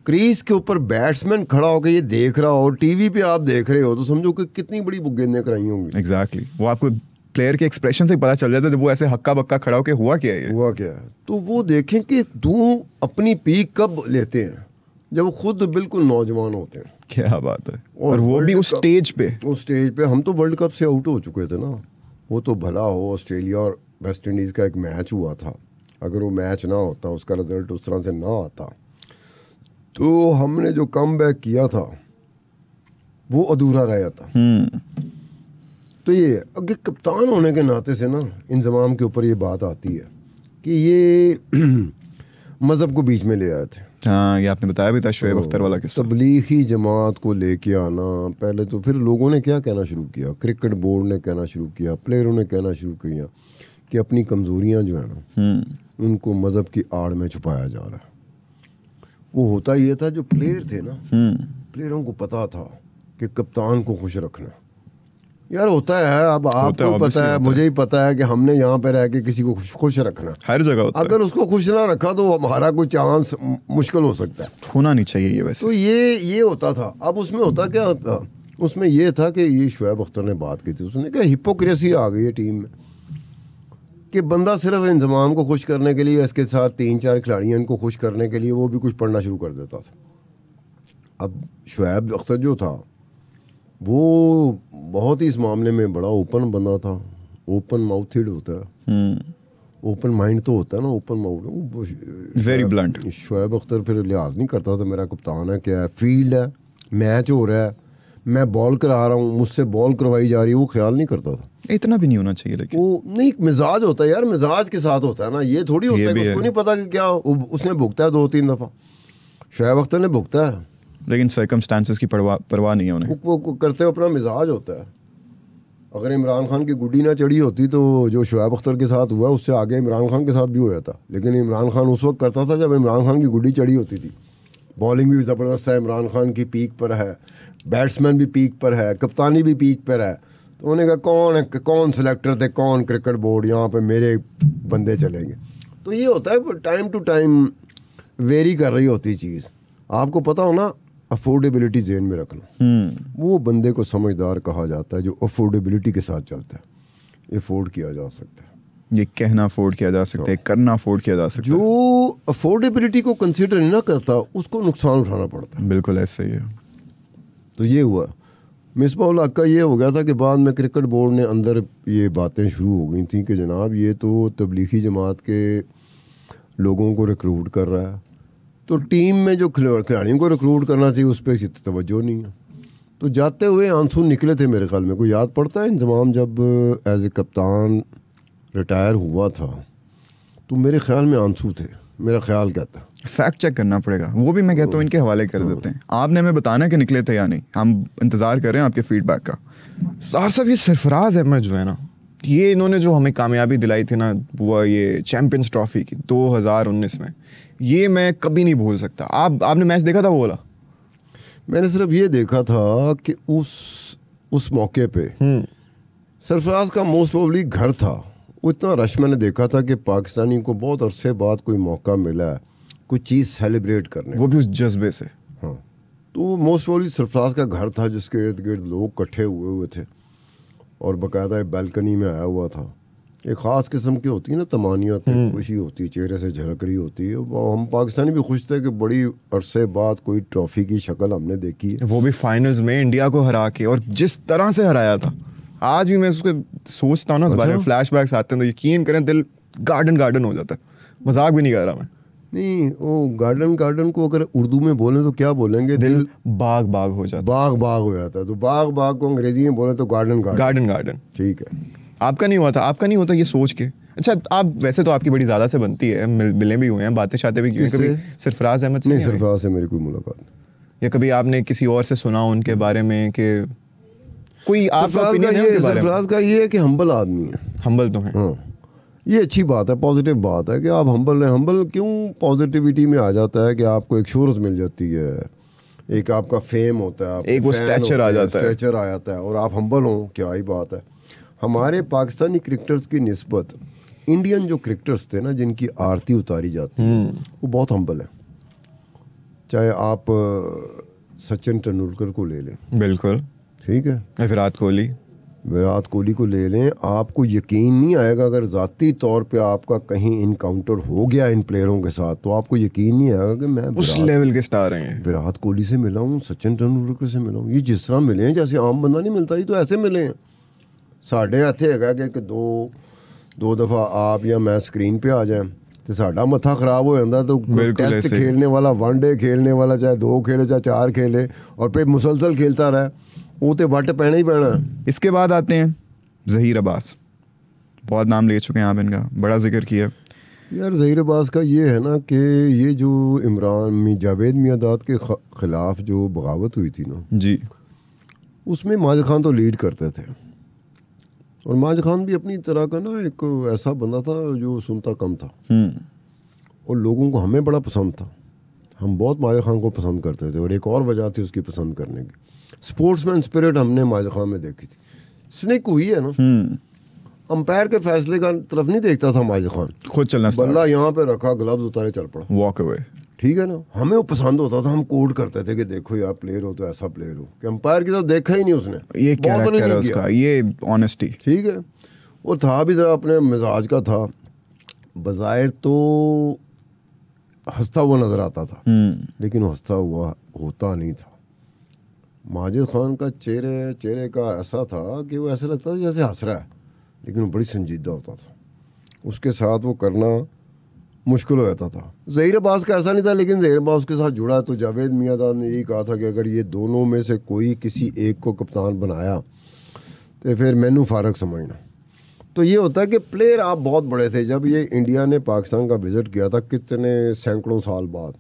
क्रीज के ऊपर बैट्समैन खड़ा होकर ये देख रहा हो, टीवी पे आप देख रहे हो, तो समझो कि कितनी बड़ी गेंदें कराई होंगी। एग्जैक्टली। वो आपको प्लेयर के एक्सप्रेशन से पता चल जाता है जब वो ऐसे हक्का बक्का खड़ा होकर हुआ क्या है। तो वो देखें कि तुम अपनी पीक कब लेते हैं, जब वो खुद बिल्कुल नौजवान होते हैं। क्या बात है। और वो भी उस स्टेज पे। हम तो वर्ल्ड कप से आउट हो चुके थे ना। वो तो भला हो ऑस्ट्रेलिया और वेस्ट इंडीज़ का एक मैच हुआ था, अगर वो मैच ना होता, उसका रिजल्ट उस तरह से ना आता, तो हमने जो कमबैक किया था वो अधूरा रह जाता। तो ये अगर कप्तान होने के नाते से ना इंजमाम के ऊपर ये बात आती है कि ये मज़हब को बीच में ले आए थे। हाँ, ये आपने बताया भी था शोएब अख्तर वाला किस्सा। तबलीगी जमात को लेके आना पहले, तो फिर लोगों ने क्या कहना शुरू किया, क्रिकेट बोर्ड ने कहना शुरू किया, प्लेयरों ने कहना शुरू किया कि अपनी कमज़ोरियाँ जो है ना उनको मज़हब की आड़ में छुपाया जा रहा है। वो होता ये था, जो प्लेयर थे ना, प्लेयरों को पता था कि कप्तान को खुश रखना। यार होता है, अब आपको पता है, मुझे ही पता है कि हमने यहाँ पे रह के किसी को खुश रखना हर जगह होता अगर उसको खुश ना रखा तो हमारा कोई चांस मुश्किल हो सकता है। होना नहीं चाहिए ये वैसे। तो ये होता था। अब उसमें होता क्या होता, उसमें ये था कि ये शोएब अख्तर ने बात की थी, उसने कहा हिपोक्रेसी आ गई है टीम में कि बंदा सिर्फ इंजमाम को खुश करने के लिए, इसके साथ 3-4 खिलाड़ियों को खुश करने के लिए वो भी कुछ पढ़ना शुरू कर देता था। अब शोएब अख्तर जो था वो बहुत ही इस मामले में बड़ा ओपन बंदा था, ओपन माउथड होता है, ओपन माइंड तो होता है ना, open mouth, very blunt. Shoaib Akhtar फिर लिहाज नहीं करता था, मेरा कप्तान है, क्या है, फील्ड है, मैच हो रहा है, मैं बॉल करा रहा हूँ, मुझसे बॉल करवाई जा रही है, वो ख्याल नहीं करता था। इतना भी नहीं होना चाहिए, लेकिन वो नहीं, मिजाज होता है यार, मिजाज के साथ होता है ना, ये थोड़ी होता है कि उसको नहीं पता कि क्या उसने भुगता है 2-3 दफ़ा। शोएब अख्तर ने भुगता है, लेकिन सर्कमस्टांसेस की परवाह नहीं है उन्हें। वो करते हुए अपना मिजाज होता है। अगर इमरान खान की गुड्डी ना चढ़ी होती तो जो शोएब अख्तर के साथ हुआ उससे आगे इमरान खान के साथ भी हो जाता। लेकिन इमरान खान उस वक्त करता था जब इमरान खान की गुड्डी चढ़ी होती थी। बॉलिंग भी ज़बरदस्त है, इमरान खान की पीक पर है, बैट्समैन भी पीक पर है, कप्तानी भी पीक पर है। तो उन्होंने कहा कौन सेलेक्टर थे, कौन क्रिकेट बोर्ड, यहाँ पे मेरे बंदे चलेंगे। तो ये होता है, टाइम टू टाइम वेरी कर रही होती चीज़। आपको पता हो ना, अफोर्डेबिलिटी जेन में रखना। वो बंदे को समझदार कहा जाता है जो अफोर्डेबिलिटी के साथ चलता है। अफोर्ड किया जा सकता है, ये कहना अफोर्ड किया जा सकता है, करना अफोर्ड किया जा सकता है। जो अफोर्डेबिलिटी को कंसिडर नहीं ना करता उसको नुकसान उठाना पड़ता है। बिल्कुल ऐसे ही है। तो ये हुआ मिसबाह हक का। ये हो गया था कि बाद में क्रिकेट बोर्ड ने अंदर ये बातें शुरू हो गई थी कि जनाब ये तो तबलीगी जमात के लोगों को रिक्रूट कर रहा है, तो टीम में जो खिलाड़ियों को रिक्रूट करना चाहिए उस पर तवज्जो नहीं है। तो जाते हुए आंसू निकले थे मेरे ख्याल में। कोई याद पड़ता है इंजमाम जब एज ए कप्तान रिटायर हुआ था तो मेरे ख्याल में आंसू थे मेरा ख्याल कहता है। फैक्ट चेक करना पड़ेगा, वो भी मैं कहता हूँ इनके हवाले कर देते हैं। आपने हमें बताना कि निकले थे या नहीं, हम इंतज़ार कर रहे हैं आपके फीडबैक का। सार साहब, ये सरफराज अहमद जो है ना, ये इन्होंने जो हमें कामयाबी दिलाई थी ना, वो ये चैम्पियंस ट्रॉफी की 2019 में, ये मैं कभी नहीं भूल सकता। आपने मैच देखा था वो वाला? मैंने सिर्फ ये देखा था कि उस मौके पे सरफराज का मोस्ट प्रोबेबली घर था, उतना रश मैंने देखा था कि पाकिस्तानी को बहुत अरसे बाद कोई मौका मिला है कोई चीज़ सेलिब्रेट करने, वो भी उस जज्बे से। हाँ, तो मोस्ट प्रोबेबली सरफराज का घर था जिसके इर्द गिर्द लोग इकट्ठे हुए थे और बाकायदा बालकनी में आया हुआ था। एक ख़ास किस्म की होती है ना तमानियत, खुशी होती है, चेहरे से झलक रही होती है। हम पाकिस्तानी भी खुश थे कि बड़ी अरसे बाद कोई ट्रॉफ़ी की शक्ल हमने देखी है, वो भी फाइनल्स में इंडिया को हरा के, और जिस तरह से हराया था। आज भी मैं उसको सोचता हूँ ना, उस बारे में फ्लैशबैक्स आते हैं तो यकीन करें दिल गार्डन हो जाता है। मजाक भी नहीं कर रहा मैं। नहीं, वो गार्डन को अगर उर्दू में बोलें तो क्या बोलेंगे? दिल बाग हो जाता है। बाग हो जाता है। तो बाग को अंग्रेजी में बोले तो गार्डन। ठीक है, आपका नहीं होता ये सोच के। अच्छा, आप वैसे तो आपकी बड़ी ज़्यादा से बनती है, मिले भी हुए हैं, बातें शातें भी की हैं कभी सरफराज अहमद से? नहीं, सरफराज से मेरी कोई मुलाकात नहीं। या कभी आपने किसी और से सुना उनके बारे में कि कोई आपका ओपिनियन है उनके बारे में? सरफराज का ये है कि हम्बल आदमी है। हम्बल तो है, हाँ, ये अच्छी बात है, पॉजिटिव बात है कि आप हम्बल हैं। हम्बल क्यों पॉजिटिविटी में आ जाता है कि आपको एक शोहरत मिल जाती है, एक आपका फेम होता है, एक वो स्टैचर आ जाता है और आप हम्बल हो, क्या ही बात है। हमारे पाकिस्तानी क्रिकेटर्स की निस्बत इंडियन जो क्रिकेटर्स थे ना, जिनकी आरती उतारी जाती है, वो बहुत हम्बल है। चाहे आप सचिन तेंदुलकर को ले लें, बिल्कुल ठीक है, विराट कोहली को ले लें, आपको यकीन नहीं आएगा अगर ज़ाती तौर पे आपका कहीं इनकाउंटर हो गया इन प्लेयरों के साथ, तो आपको यकीन नहीं आएगा कि मैं उस लेवल के स्टार हैं। विराट कोहली से मिला हूँ, सचिन तेंदुलकर से मिला हूँ, ये जिस तरह मिले हैं जैसे आम बंदा नहीं मिलता, ये तो ऐसे मिले हैं। साढ़े हथे है कि दो दफ़ा आप या मैं स्क्रीन पे आ जाए तो साढ़ा मत्था खराब हो जाता। तो टेस्ट खेलने वाला, वनडे खेलने वाला, चाहे 2 खेले चाहे 4 खेले, और फिर मुसलसल खेलता रहे, वो तो वट पैना ही पैना। इसके बाद आते हैं ज़हीर अब्बास। बहुत नाम ले चुके हैं आप इनका, बड़ा जिक्र किया यार। ज़हीर अब्बास का ये है ना कि ये जो जावेद मियांदाद के ख़िलाफ़ जो बगावत हुई थी ना जी, उसमें माजिद खान तो लीड करते थे, और माजिद खान भी अपनी तरह का ना एक ऐसा बंदा था जो सुनता कम था, और लोगों को हमें बड़ा पसंद था। हम बहुत माजिद खान को पसंद करते थे, और एक और वजह थी उसकी पसंद करने की, स्पोर्ट्समैन स्पिरिट हमने माजिद खान में देखी थी। स्निक हुई है ना, अंपायर के फैसले का तरफ नहीं देखता था माजिद खान, खुद चलना, बल्ला यहाँ पे रखा, ग्लव्स उतारे, चल पड़ा, वॉक अवे। ठीक है ना, हमें वो पसंद होता था। हम कोड करते थे कि देखो यार प्लेयर हो तो ऐसा प्लेयर हो, कि अंपायर की तरफ देखा ही नहीं उसने, ये कैरेक्टर है उसका, ये ऑनेस्टी, ठीक है। और था भी ज़रा अपने मिजाज का था, बज़ाहिर तो हंसता हुआ नज़र आता था, लेकिन वो हंसता हुआ होता नहीं था। माजिद खान का चेहरे का ऐसा था कि वो ऐसा लगता था जैसे हंस रहा है, लेकिन वो बड़ी संजीदा होता था, उसके साथ वो करना मुश्किल हो जाता था। ज़हीर अब्बास का ऐसा नहीं था, लेकिन ज़हीर अब्बास के साथ जुड़ा तो जावेद मियांदाद ने यही कहा था कि अगर ये दोनों में से कोई किसी एक को कप्तान बनाया तो फिर मैनू फारक समझना। तो ये होता है कि प्लेयर आप बहुत बड़े थे। जब ये इंडिया ने पाकिस्तान का विज़िट किया था, कितने सैकड़ों साल बाद,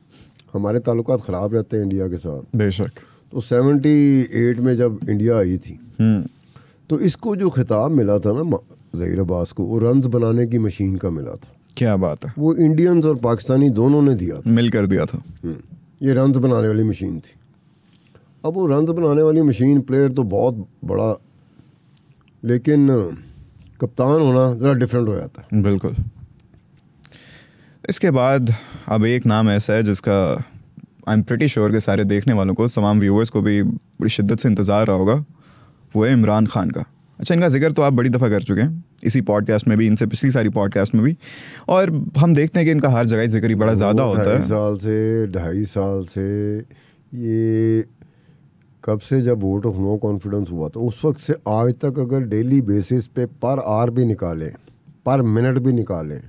हमारे ताल्लुकात ख़राब रहते हैं इंडिया के साथ, बेशक। तो 78 में जब इंडिया आई थी, तो इसको जो खिताब मिला था ना ज़हीर अब्बास को, वो रन्स बनाने की मशीन का मिला था। क्या बात है, वो इंडियंस और पाकिस्तानी दोनों ने दिया था, मिलकर दिया था। ये रन्स बनाने वाली मशीन थी। अब वो रन्स बनाने वाली मशीन, प्लेयर तो बहुत बड़ा, लेकिन कप्तान होना ज़रा डिफरेंट हो जाता है। बिल्कुल। इसके बाद अब एक नाम ऐसा है जिसका आई एम प्रीटी श्योर के सारे देखने वालों को, तमाम व्यूअर्स को भी बड़ी शिद्दत से इंतज़ार रहा होगा, वो है इमरान खान का। अच्छा, इनका जिक्र तो आप बड़ी दफ़ा कर चुके हैं, इसी पॉडकास्ट में भी, इनसे पिछली सारी पॉडकास्ट में भी, और हम देखते हैं कि इनका हर जगह जिक्र ही बड़ा ज़्यादा होता है। 2.5 साल से ये कब से जब वोट ऑफ नो कॉन्फिडेंस हुआ तो उस वक्त से आज तक अगर डेली बेसिस पे पर आवर भी निकालें, पर मिनट भी निकालें,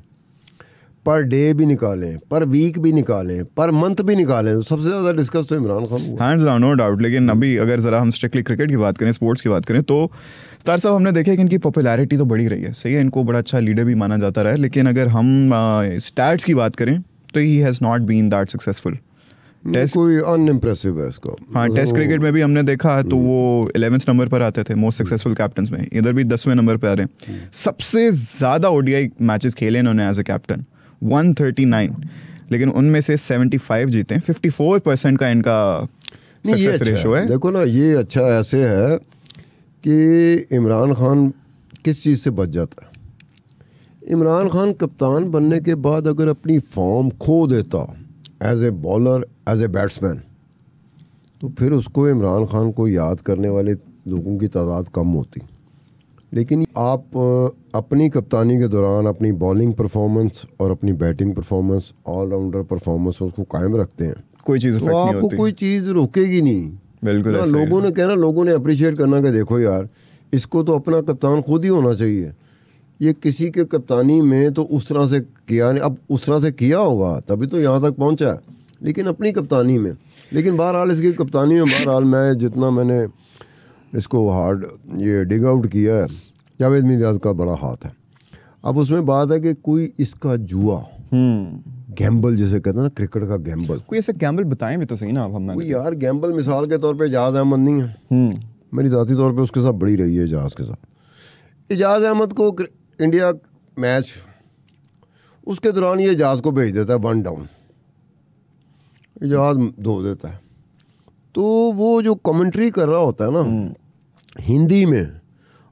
पर डे भी निकालें, पर वीक भी निकालें, पर मंथ भी निकालें, तो सबसे ज़्यादा डिस्कस तो इमरान खान हुआ, हैंड्स डाउन, नो डाउट। लेकिन अभी अगर ज़रा हम स्ट्रिक्टली क्रिकेट की बात करें, स्पोर्ट्स की बात करें, तो स्टार साहब हमने देखा कि इनकी पॉपुलैरिटी तो बढ़ी रही है, सही है, इनको बड़ा अच्छा लीडर भी माना जाता रहा है, लेकिन अगर हम स्टैट्स की बात करें तो he has not been that successful. Test कोई अनइम्प्रेसिव है इसका। हाँ, टेस्ट क्रिकेट में भी हमने देखा तो वो 11वें नंबर पर आते थे मोस्ट सक्सेसफुल कैप्टन्स में, इधर भी 10वें नंबर पर आ रहे हैं। सबसे ज़्यादा ODI मैचेस खेले इन्होंने एज ए कैप्टन 139, लेकिन उनमें से 75 जीते हैं। 54% का इनका सक्सेस रेशो है। देखो ना, ये अच्छा ऐसे है कि इमरान खान किस चीज़ से बच जाता है। इमरान खान कप्तान बनने के बाद अगर अपनी फॉर्म खो देता as a bowler, as a batsman, तो फिर उसको इमरान खान को याद करने वाले लोगों की तादाद कम होती। लेकिन आप अपनी कप्तानी के दौरान अपनी बॉलिंग परफॉर्मेंस और अपनी बैटिंग परफॉर्मेंस, ऑलराउंडर परफॉर्मेंस उसको कायम रखते हैं, कोई चीज़ तो आपको कोई चीज़ रोकेगी नहीं। बिल्कुल ना, लोगों ने कहना, लोगों ने अप्रिशिएट करना कि देखो यार, इसको तो अपना कप्तान खुद ही होना चाहिए। ये किसी के कप्तानी में तो उस तरह से किया नहीं, अब उस तरह से किया होगा तभी तो यहाँ तक पहुँचा है, लेकिन अपनी कप्तानी में। लेकिन बहरहाल इसकी कप्तानी में बहरहाल मैं जितना मैंने इसको हार्ड ये डिग आउट किया है, जावेद मियां का बड़ा हाथ है। अब उसमें बात है कि कोई इसका जुआ, गैम्बल जिसे कहते हैं ना, क्रिकेट का गैम्बल, कोई ऐसे गैम्बल बताएं भी तो सही ना। अब हम यार गैम्बल मिसाल के तौर पे इजाज़ अहमद नहीं है, मेरी ज़ाती तौर पे उसके साथ बड़ी रही है इजाज़ के साथ। इजाज़ अहमद को इंडिया मैच, उसके दौरान ये इजाज़ को भेज देता है 1 डाउन, इजाज़ धो देता है। तो वो जो कमेंट्री कर रहा होता है ना हिंदी में,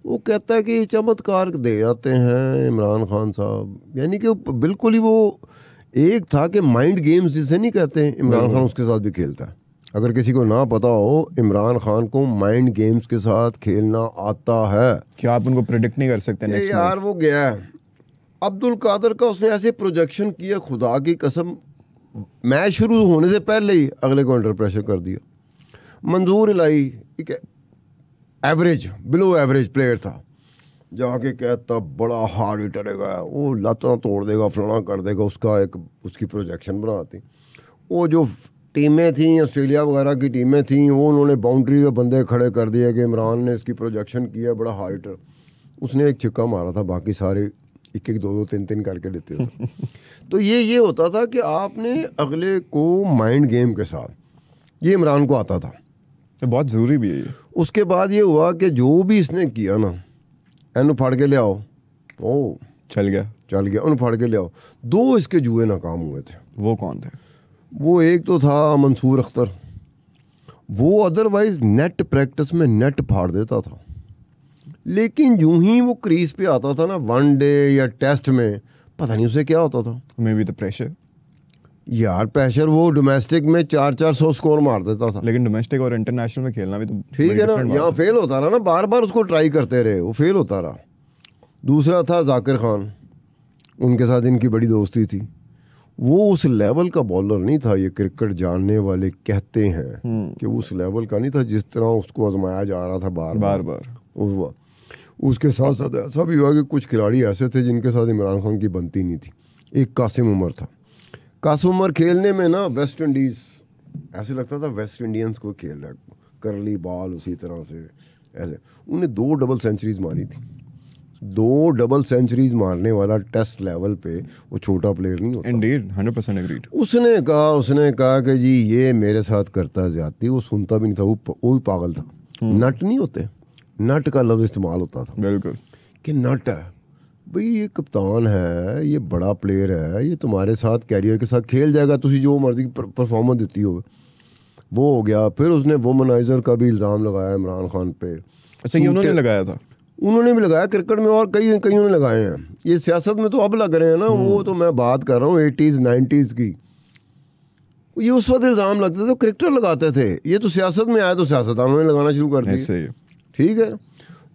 वो कहता है कि चमत्कार दे जाते हैं इमरान खान साहब, यानी कि बिल्कुल ही वो एक था कि माइंड गेम्स जिसे नहीं कहते, इमरान खान उसके साथ भी खेलता है। अगर किसी को ना पता हो, इमरान खान को माइंड गेम्स के साथ खेलना आता है। क्या आप उनको प्रेडिक्ट नहीं कर सकते नेक्स्ट यार वो गया है अब्दुल कादर का, उसने ऐसे प्रोजेक्शन किया, खुदा की कसम, मैच शुरू होने से पहले ही अगले को अंडर प्रेशर कर दिया। मंजूर इलाही एक एवरेज, बिलो एवरेज प्लेयर था, जाके कहता बड़ा हार्ड हिटर है, वो लाता तोड़ देगा, फलाना कर देगा, उसका एक उसकी प्रोजेक्शन बनाती। वो जो टीमें थी, ऑस्ट्रेलिया वगैरह की टीमें थी, वो उन्होंने बाउंड्री पे बंदे खड़े कर दिए कि इमरान ने इसकी प्रोजेक्शन किया बड़ा हार्ड हिटर। उसने एक छिक्का मारा था, बाकी सारे 1-1, 2-2, 3-3 करके लेते थे। तो ये होता था कि आपने अगले को माइंड गेम के साथ, ये इमरान को आता था, तो बहुत ज़रूरी भी है ये। उसके बाद ये हुआ कि जो भी इसने किया ना, एनु फाड़ के ले आओ, ओ चल गया, उन फाड़ के ले आओ। 2 इसके जुए नाकाम हुए थे। वो कौन थे? वो एक तो था मंसूर अख्तर, वो अदरवाइज नेट प्रैक्टिस में नेट फाड़ देता था, लेकिन यूं ही वो क्रीज पे आता था ना वनडे या टेस्ट में, पता नहीं उसे क्या होता था। May be the pressure. यार प्रेशर, वो डोमेस्टिक में 400 स्कोर मार देता था, लेकिन डोमेस्टिक और इंटरनेशनल में खेलना भी तो ठीक है ना। यहाँ फेल होता रहा ना, बार बार उसको ट्राई करते रहे, वो फेल होता रहा। दूसरा था जाकिर खान, उनके साथ इनकी बड़ी दोस्ती थी। वो उस लेवल का बॉलर नहीं था, ये क्रिकेट जानने वाले कहते हैं कि उस लेवल का नहीं था जिस तरह उसको आजमाया जा रहा था बार। उसके साथ साथ ऐसा भी हुआ कि कुछ खिलाड़ी ऐसे थे जिनके साथ इमरान खान की बनती नहीं थी। एक कासिम उमर था, कासिम उमर खेलने में ना वेस्ट इंडीज़ ऐसे लगता था वेस्ट इंडियंस को खेल रहा है, करली बॉल उसी तरह से ऐसे। उन्हें 2 डबल सेंचुरीज मारी थी। 2 डबल सेंचुरीज मारने वाला टेस्ट लेवल पे वो छोटा प्लेयर नहीं होता। Indeed, 100% agreed। उसने कहा कि जी ये मेरे साथ करता है ज्यादती, वो सुनता भी नहीं था, वो भी पागल था। नट नहीं होते, नट का लफ्ज़ इस्तेमाल होता था, बिल्कुल, कि नट है भाई, ये कप्तान है, ये बड़ा प्लेयर है, ये तुम्हारे साथ कैरियर के साथ खेल जाएगा, तुझे जो मर्जी परफॉर्मेंस देती हो। वो हो गया। फिर उसने वोमनाइजर का भी इल्ज़ाम लगाया इमरान खान पे। अच्छा, ये उन्होंने लगाया था? उन्होंने भी लगाया, क्रिकेट में और कईयों ने लगाए हैं। ये सियासत में तो अब लग रहे हैं ना, वो तो मैं बात कर रहा हूँ 80s 90s की। ये उस वक्त इल्ज़ाम लगते थे तो क्रिकेटर लगाते थे, ये तो सियासत में आया तो सियासतदानों ने लगाना शुरू कर दी। ठीक है,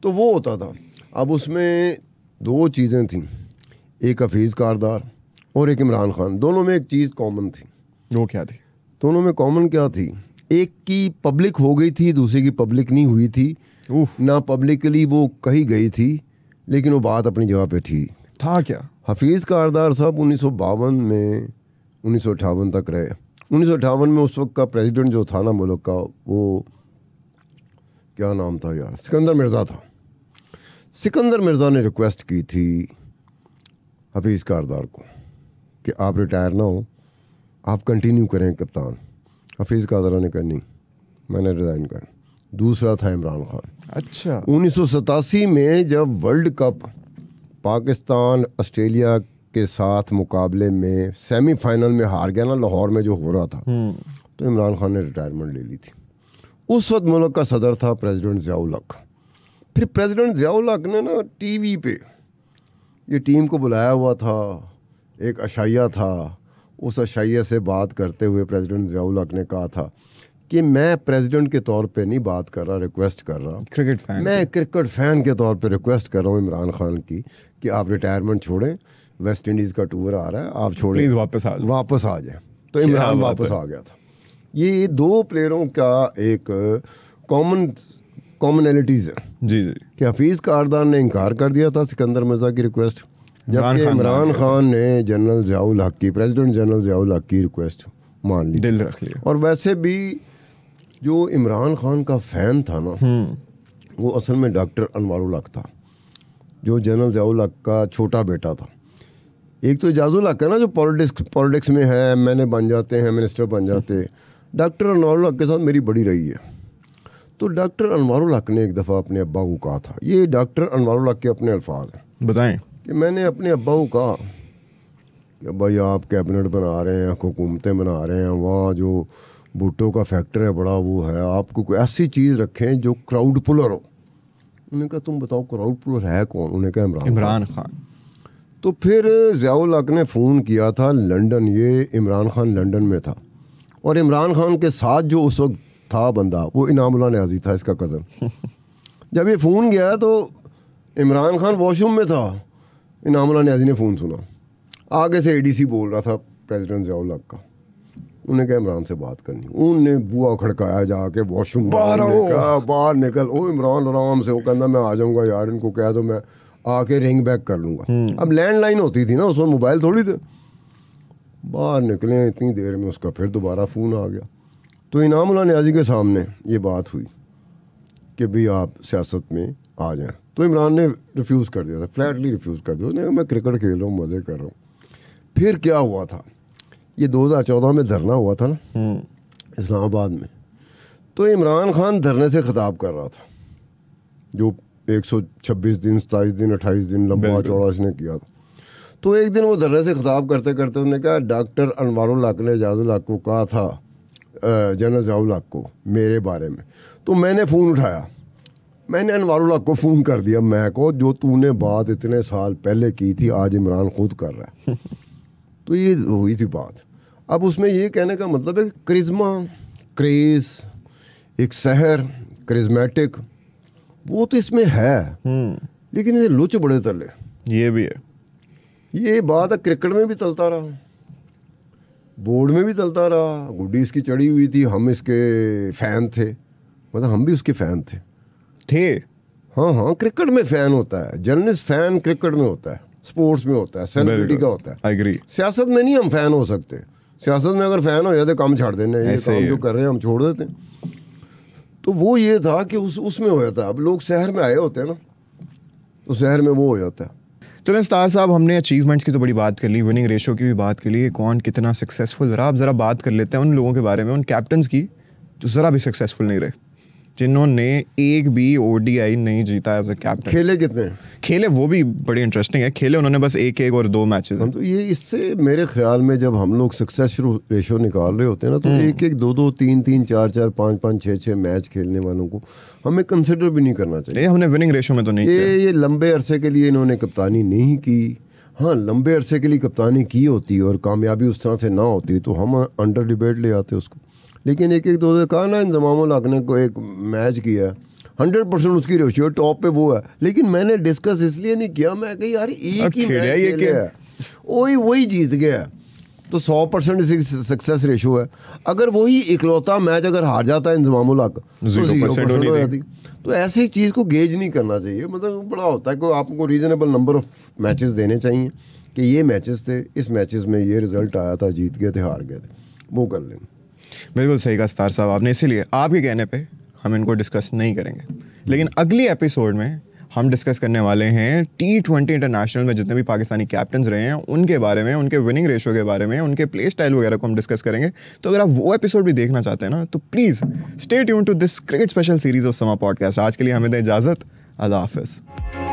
तो वो होता था। अब उसमें 2 चीज़ें थीं, एक हफीज़ कारदार और एक इमरान खान। दोनों में एक चीज़ कॉमन थी। वो क्या थी? दोनों में कॉमन क्या थी? एक की पब्लिक हो गई थी, दूसरे की पब्लिक नहीं हुई थी। ना पब्लिकली वो कही गई थी, लेकिन वो बात अपनी जगह पे थी। था क्या? हफीज़ कारदार साहब 1952 में 1958 तक रहे। 1958 में उस वक्त का प्रेसिडेंट जो था ना मुल्क का, वो क्या नाम था यार, सिकंदर मिर्ज़ा था। सिकंदर मिर्ज़ा ने रिक्वेस्ट की थी हफीज़ कारदार को कि आप रिटायर ना हो, आप कंटिन्यू करें कप्तान। हफीज़ कादरा ने कहा नहीं, मैंने रिज़ाइन कर। दूसरा था इमरान खान। अच्छा, 1987 में जब वर्ल्ड कप पाकिस्तान ऑस्ट्रेलिया के साथ मुकाबले में सेमीफाइनल में हार गया ना, लाहौर में जो हो रहा था, तो इमरान खान ने रिटायरमेंट ले ली थी। उस वक्त मुल्क का सदर था प्रेसिडेंट ज़ियाउल हक। फिर प्रेसिडेंट ज़ियाउल हक ने ना टीवी पे ये टीम को बुलाया हुआ था, एक अशाइया था। उस अशाइया से बात करते हुए प्रेसिडेंट ज़ियाउल हक ने कहा था कि मैं प्रेसिडेंट के तौर पे नहीं बात कर रहा, रिक्वेस्ट कर रहा, क्रिकेट फैन, मैं क्रिकेट फ़ैन के तौर पे रिक्वेस्ट कर रहा हूँ इमरान खान की कि आप रिटायरमेंट छोड़ें, वेस्ट इंडीज़ का टूर आ रहा है, आप छोड़ें, प्लीज़ वापस आ जाए। तो इमरान वापस आ गया था। ये दो प्लेयरों का एक कॉमनैलिटीज़ है जी जी, कि हफीज़ कारदान ने इनकार कर दिया था सिकंदर मिर्ज़ा की रिक्वेस्ट, जबकि इमरान खान ने जनरल ज़ियाउल हक की, प्रेसिडेंट जनरल ज़ियाउल हक की रिक्वेस्ट मान ली, दिल रख लिया। और वैसे भी जो इमरान खान का फ़ैन था ना, वो असल में डॉक्टर अनवारुल हक था, जो जनरल ज़ियाउल हक का छोटा बेटा था। एक तो एजाजुल हक है ना, जो पॉलिटिक्स में है, मैंने बन जाते हैं, मिनिस्टर बन जाते हैं। डॉक्टर अनवारुल हक के साथ मेरी बड़ी रही है। तो डॉक्टर अनवारुल हक ने एक दफ़ा अपने अब्बा को कहा था, ये डॉक्टर अनवारुल हक के अपने अल्फाज हैं, बताएं, कि मैंने अपने अब्बा को कहा कि भाई आप कैबिनेट बना रहे हैं, हुकूमतें बना रहे हैं, वहाँ जो भुट्टो का फैक्टर है बड़ा वो है, आपको कोई ऐसी चीज़ रखें जो क्राउड पुलर हो। उन्होंने कहा तुम बताओ क्राउड पुलर है कौन? उन्होंने कहा इमरान खान। तो फिर ज़ियाउल हक ने फ़ोन किया था लंदन, ये इमरान खान लंदन में था, और इमरान खान के साथ जो उस वक्त था बंदा, वो इनामुल्लाह न्याज़ी था, इसका कज़न। जब ये फ़ोन गया तो इमरान खान वॉशरूम में था, इनामुल्लाह न्याज़ी ने फ़ोन सुना, आगे से एडीसी बोल रहा था प्रेसिडेंट ज़ियाउल हक का। उन्होंने कहा इमरान से बात करनी। उनने बुआ खड़काया जाके वॉशरूम, बाहर निकल। ओ इमरान आराम से, वो कहना मैं आ जाऊँगा यार, इनको कह दो मैं आके रिंग बैक कर लूँगा। अब लैंडलाइन होती थी ना उस वक्त, मोबाइल थोड़ी थे। बाहर निकले, इतनी देर में उसका फिर दोबारा फ़ोन आ गया। तो इनामुल्लाह न्याज़ी के सामने ये बात हुई कि भाई आप सियासत में आ जाएं। तो इमरान ने रिफ्यूज़ कर दिया था, फ्लैटली रिफ्यूज़ कर दिया। उसने कहा मैं क्रिकेट खेल रहा हूँ, मज़े कर रहा हूँ। फिर क्या हुआ था, ये 2014 में धरना हुआ था ना इस्लामाबाद में, तो इमरान खान धरने से खिताब कर रहा था, जो 126 दिन 27 दिन 28 दिन लंबा चौड़ा इसने किया था। तो एक दिन वो धरने से खिताब करते करते उन्होंने कहा डॉक्टर अनवारुल हक ने एजाजुल हक को कहा था, जनरल ज़ियाउल हक को, मेरे बारे में। तो मैंने फ़ोन उठाया, मैंने अनवारुल हक को फ़ोन कर दिया, मैं को जो तूने बात इतने साल पहले की थी आज इमरान खुद कर रहा है। तो ये हुई थी बात। अब उसमें ये कहने का मतलब है कि करिश्मा, क्रेज़, एक सहर, करिश्मेटिक, वो तो इसमें है, लेकिन ये लुच बड़े तले, ये भी है। ये बात है क्रिकेट में भी चलता रहा, बोर्ड में भी चलता रहा। गुड्डी इसकी चढ़ी हुई थी, हम इसके फ़ैन थे, मतलब हम भी उसके फ़ैन थे। हाँ हाँ, क्रिकेट में फ़ैन होता है, जर्नलिस्ट फ़ैन क्रिकेट में होता है, स्पोर्ट्स में होता है, सेलिब्रिटी का होता है। I agree. सियासत में नहीं हम फ़ैन हो सकते। सियासत में अगर फ़ैन हो जाते काम छाड़ देने, ये काम जो कर रहे हैं हम छोड़ देते। तो वो ये था कि उसमें हो जाता है। अब लोग शहर में आए होते हैं ना, तो शहर में वो हो जाता है। चलें स्टार साहब, हमने अचीवमेंट्स की तो बड़ी बात कर ली, विनिंग रेशो की भी बात कर ली, कौन कितना सक्सेसफुल रहा। अब ज़रा बात कर लेते हैं उन लोगों के बारे में, उन कैप्टन्स की जो ज़रा भी सक्सेसफुल नहीं रहे, जिन्होंने एक भी ओडीआई नहीं जीता एज अ कैप्टन। खेले कितने? खेले वो भी बड़ी इंटरेस्टिंग है, खेले उन्होंने बस एक और 2 मैचेस। तो ये इससे मेरे ख्याल में जब हम लोग सक्सेस रेशो निकाल रहे होते हैं ना, तो 1-1, 2-2, 3-3, 4-4, 5-5, 6-6 मैच खेलने वालों को हमें कंसिडर भी नहीं करना चाहिए। हमने विनिंग रेशो में तो नहीं किया। ये लंबे अरसे के लिए इन्होंने कप्तानी नहीं की। हाँ, लंबे अरसे के लिए कप्तानी की होती और कामयाबी उस तरह से ना होती तो हम अंडर डिबेट ले आते उसको। लेकिन 1-1, 2-2 कहा ना, इंजमामुल हक ने को एक मैच किया, 100% उसकी रेशियो टॉप पे वो है। लेकिन मैंने डिस्कस इसलिए नहीं किया, मैं कही यार एक ही मैच ये क्या, वही जीत गया, तो 100% इसकी सक्सेस रेशियो है। अगर वही इकलौता मैच अगर हार जाता है इंजमामुल हक, तो 0% हो जाती। तो ऐसी चीज़ को गेज नहीं करना चाहिए। मतलब बड़ा होता है कि आपको रीजनेबल नंबर ऑफ मैचेस देने चाहिए कि ये मैचेस थे, इस मैचेस में ये रिजल्ट आया था, जीत गए थे, हार गए थे, वो कर लें। बिल्कुल सही कहा स्टार साहब आपने, इसीलिए आपके कहने पे हम इनको डिस्कस नहीं करेंगे। लेकिन अगली एपिसोड में हम डिस्कस करने वाले हैं T20 इंटरनेशनल में जितने भी पाकिस्तानी कैप्टन्स रहे हैं उनके बारे में, उनके विनिंग रेशो के बारे में, उनके प्ले स्टाइल वगैरह को हम डिस्कस करेंगे। तो अगर आप वो एपिसोड भी देखना चाहते हैं ना तो please stay tuned to this cricket special series of Samaa podcast. आज के लिए हमें दें इजाज़त। अल्लाह हाफ़िज़।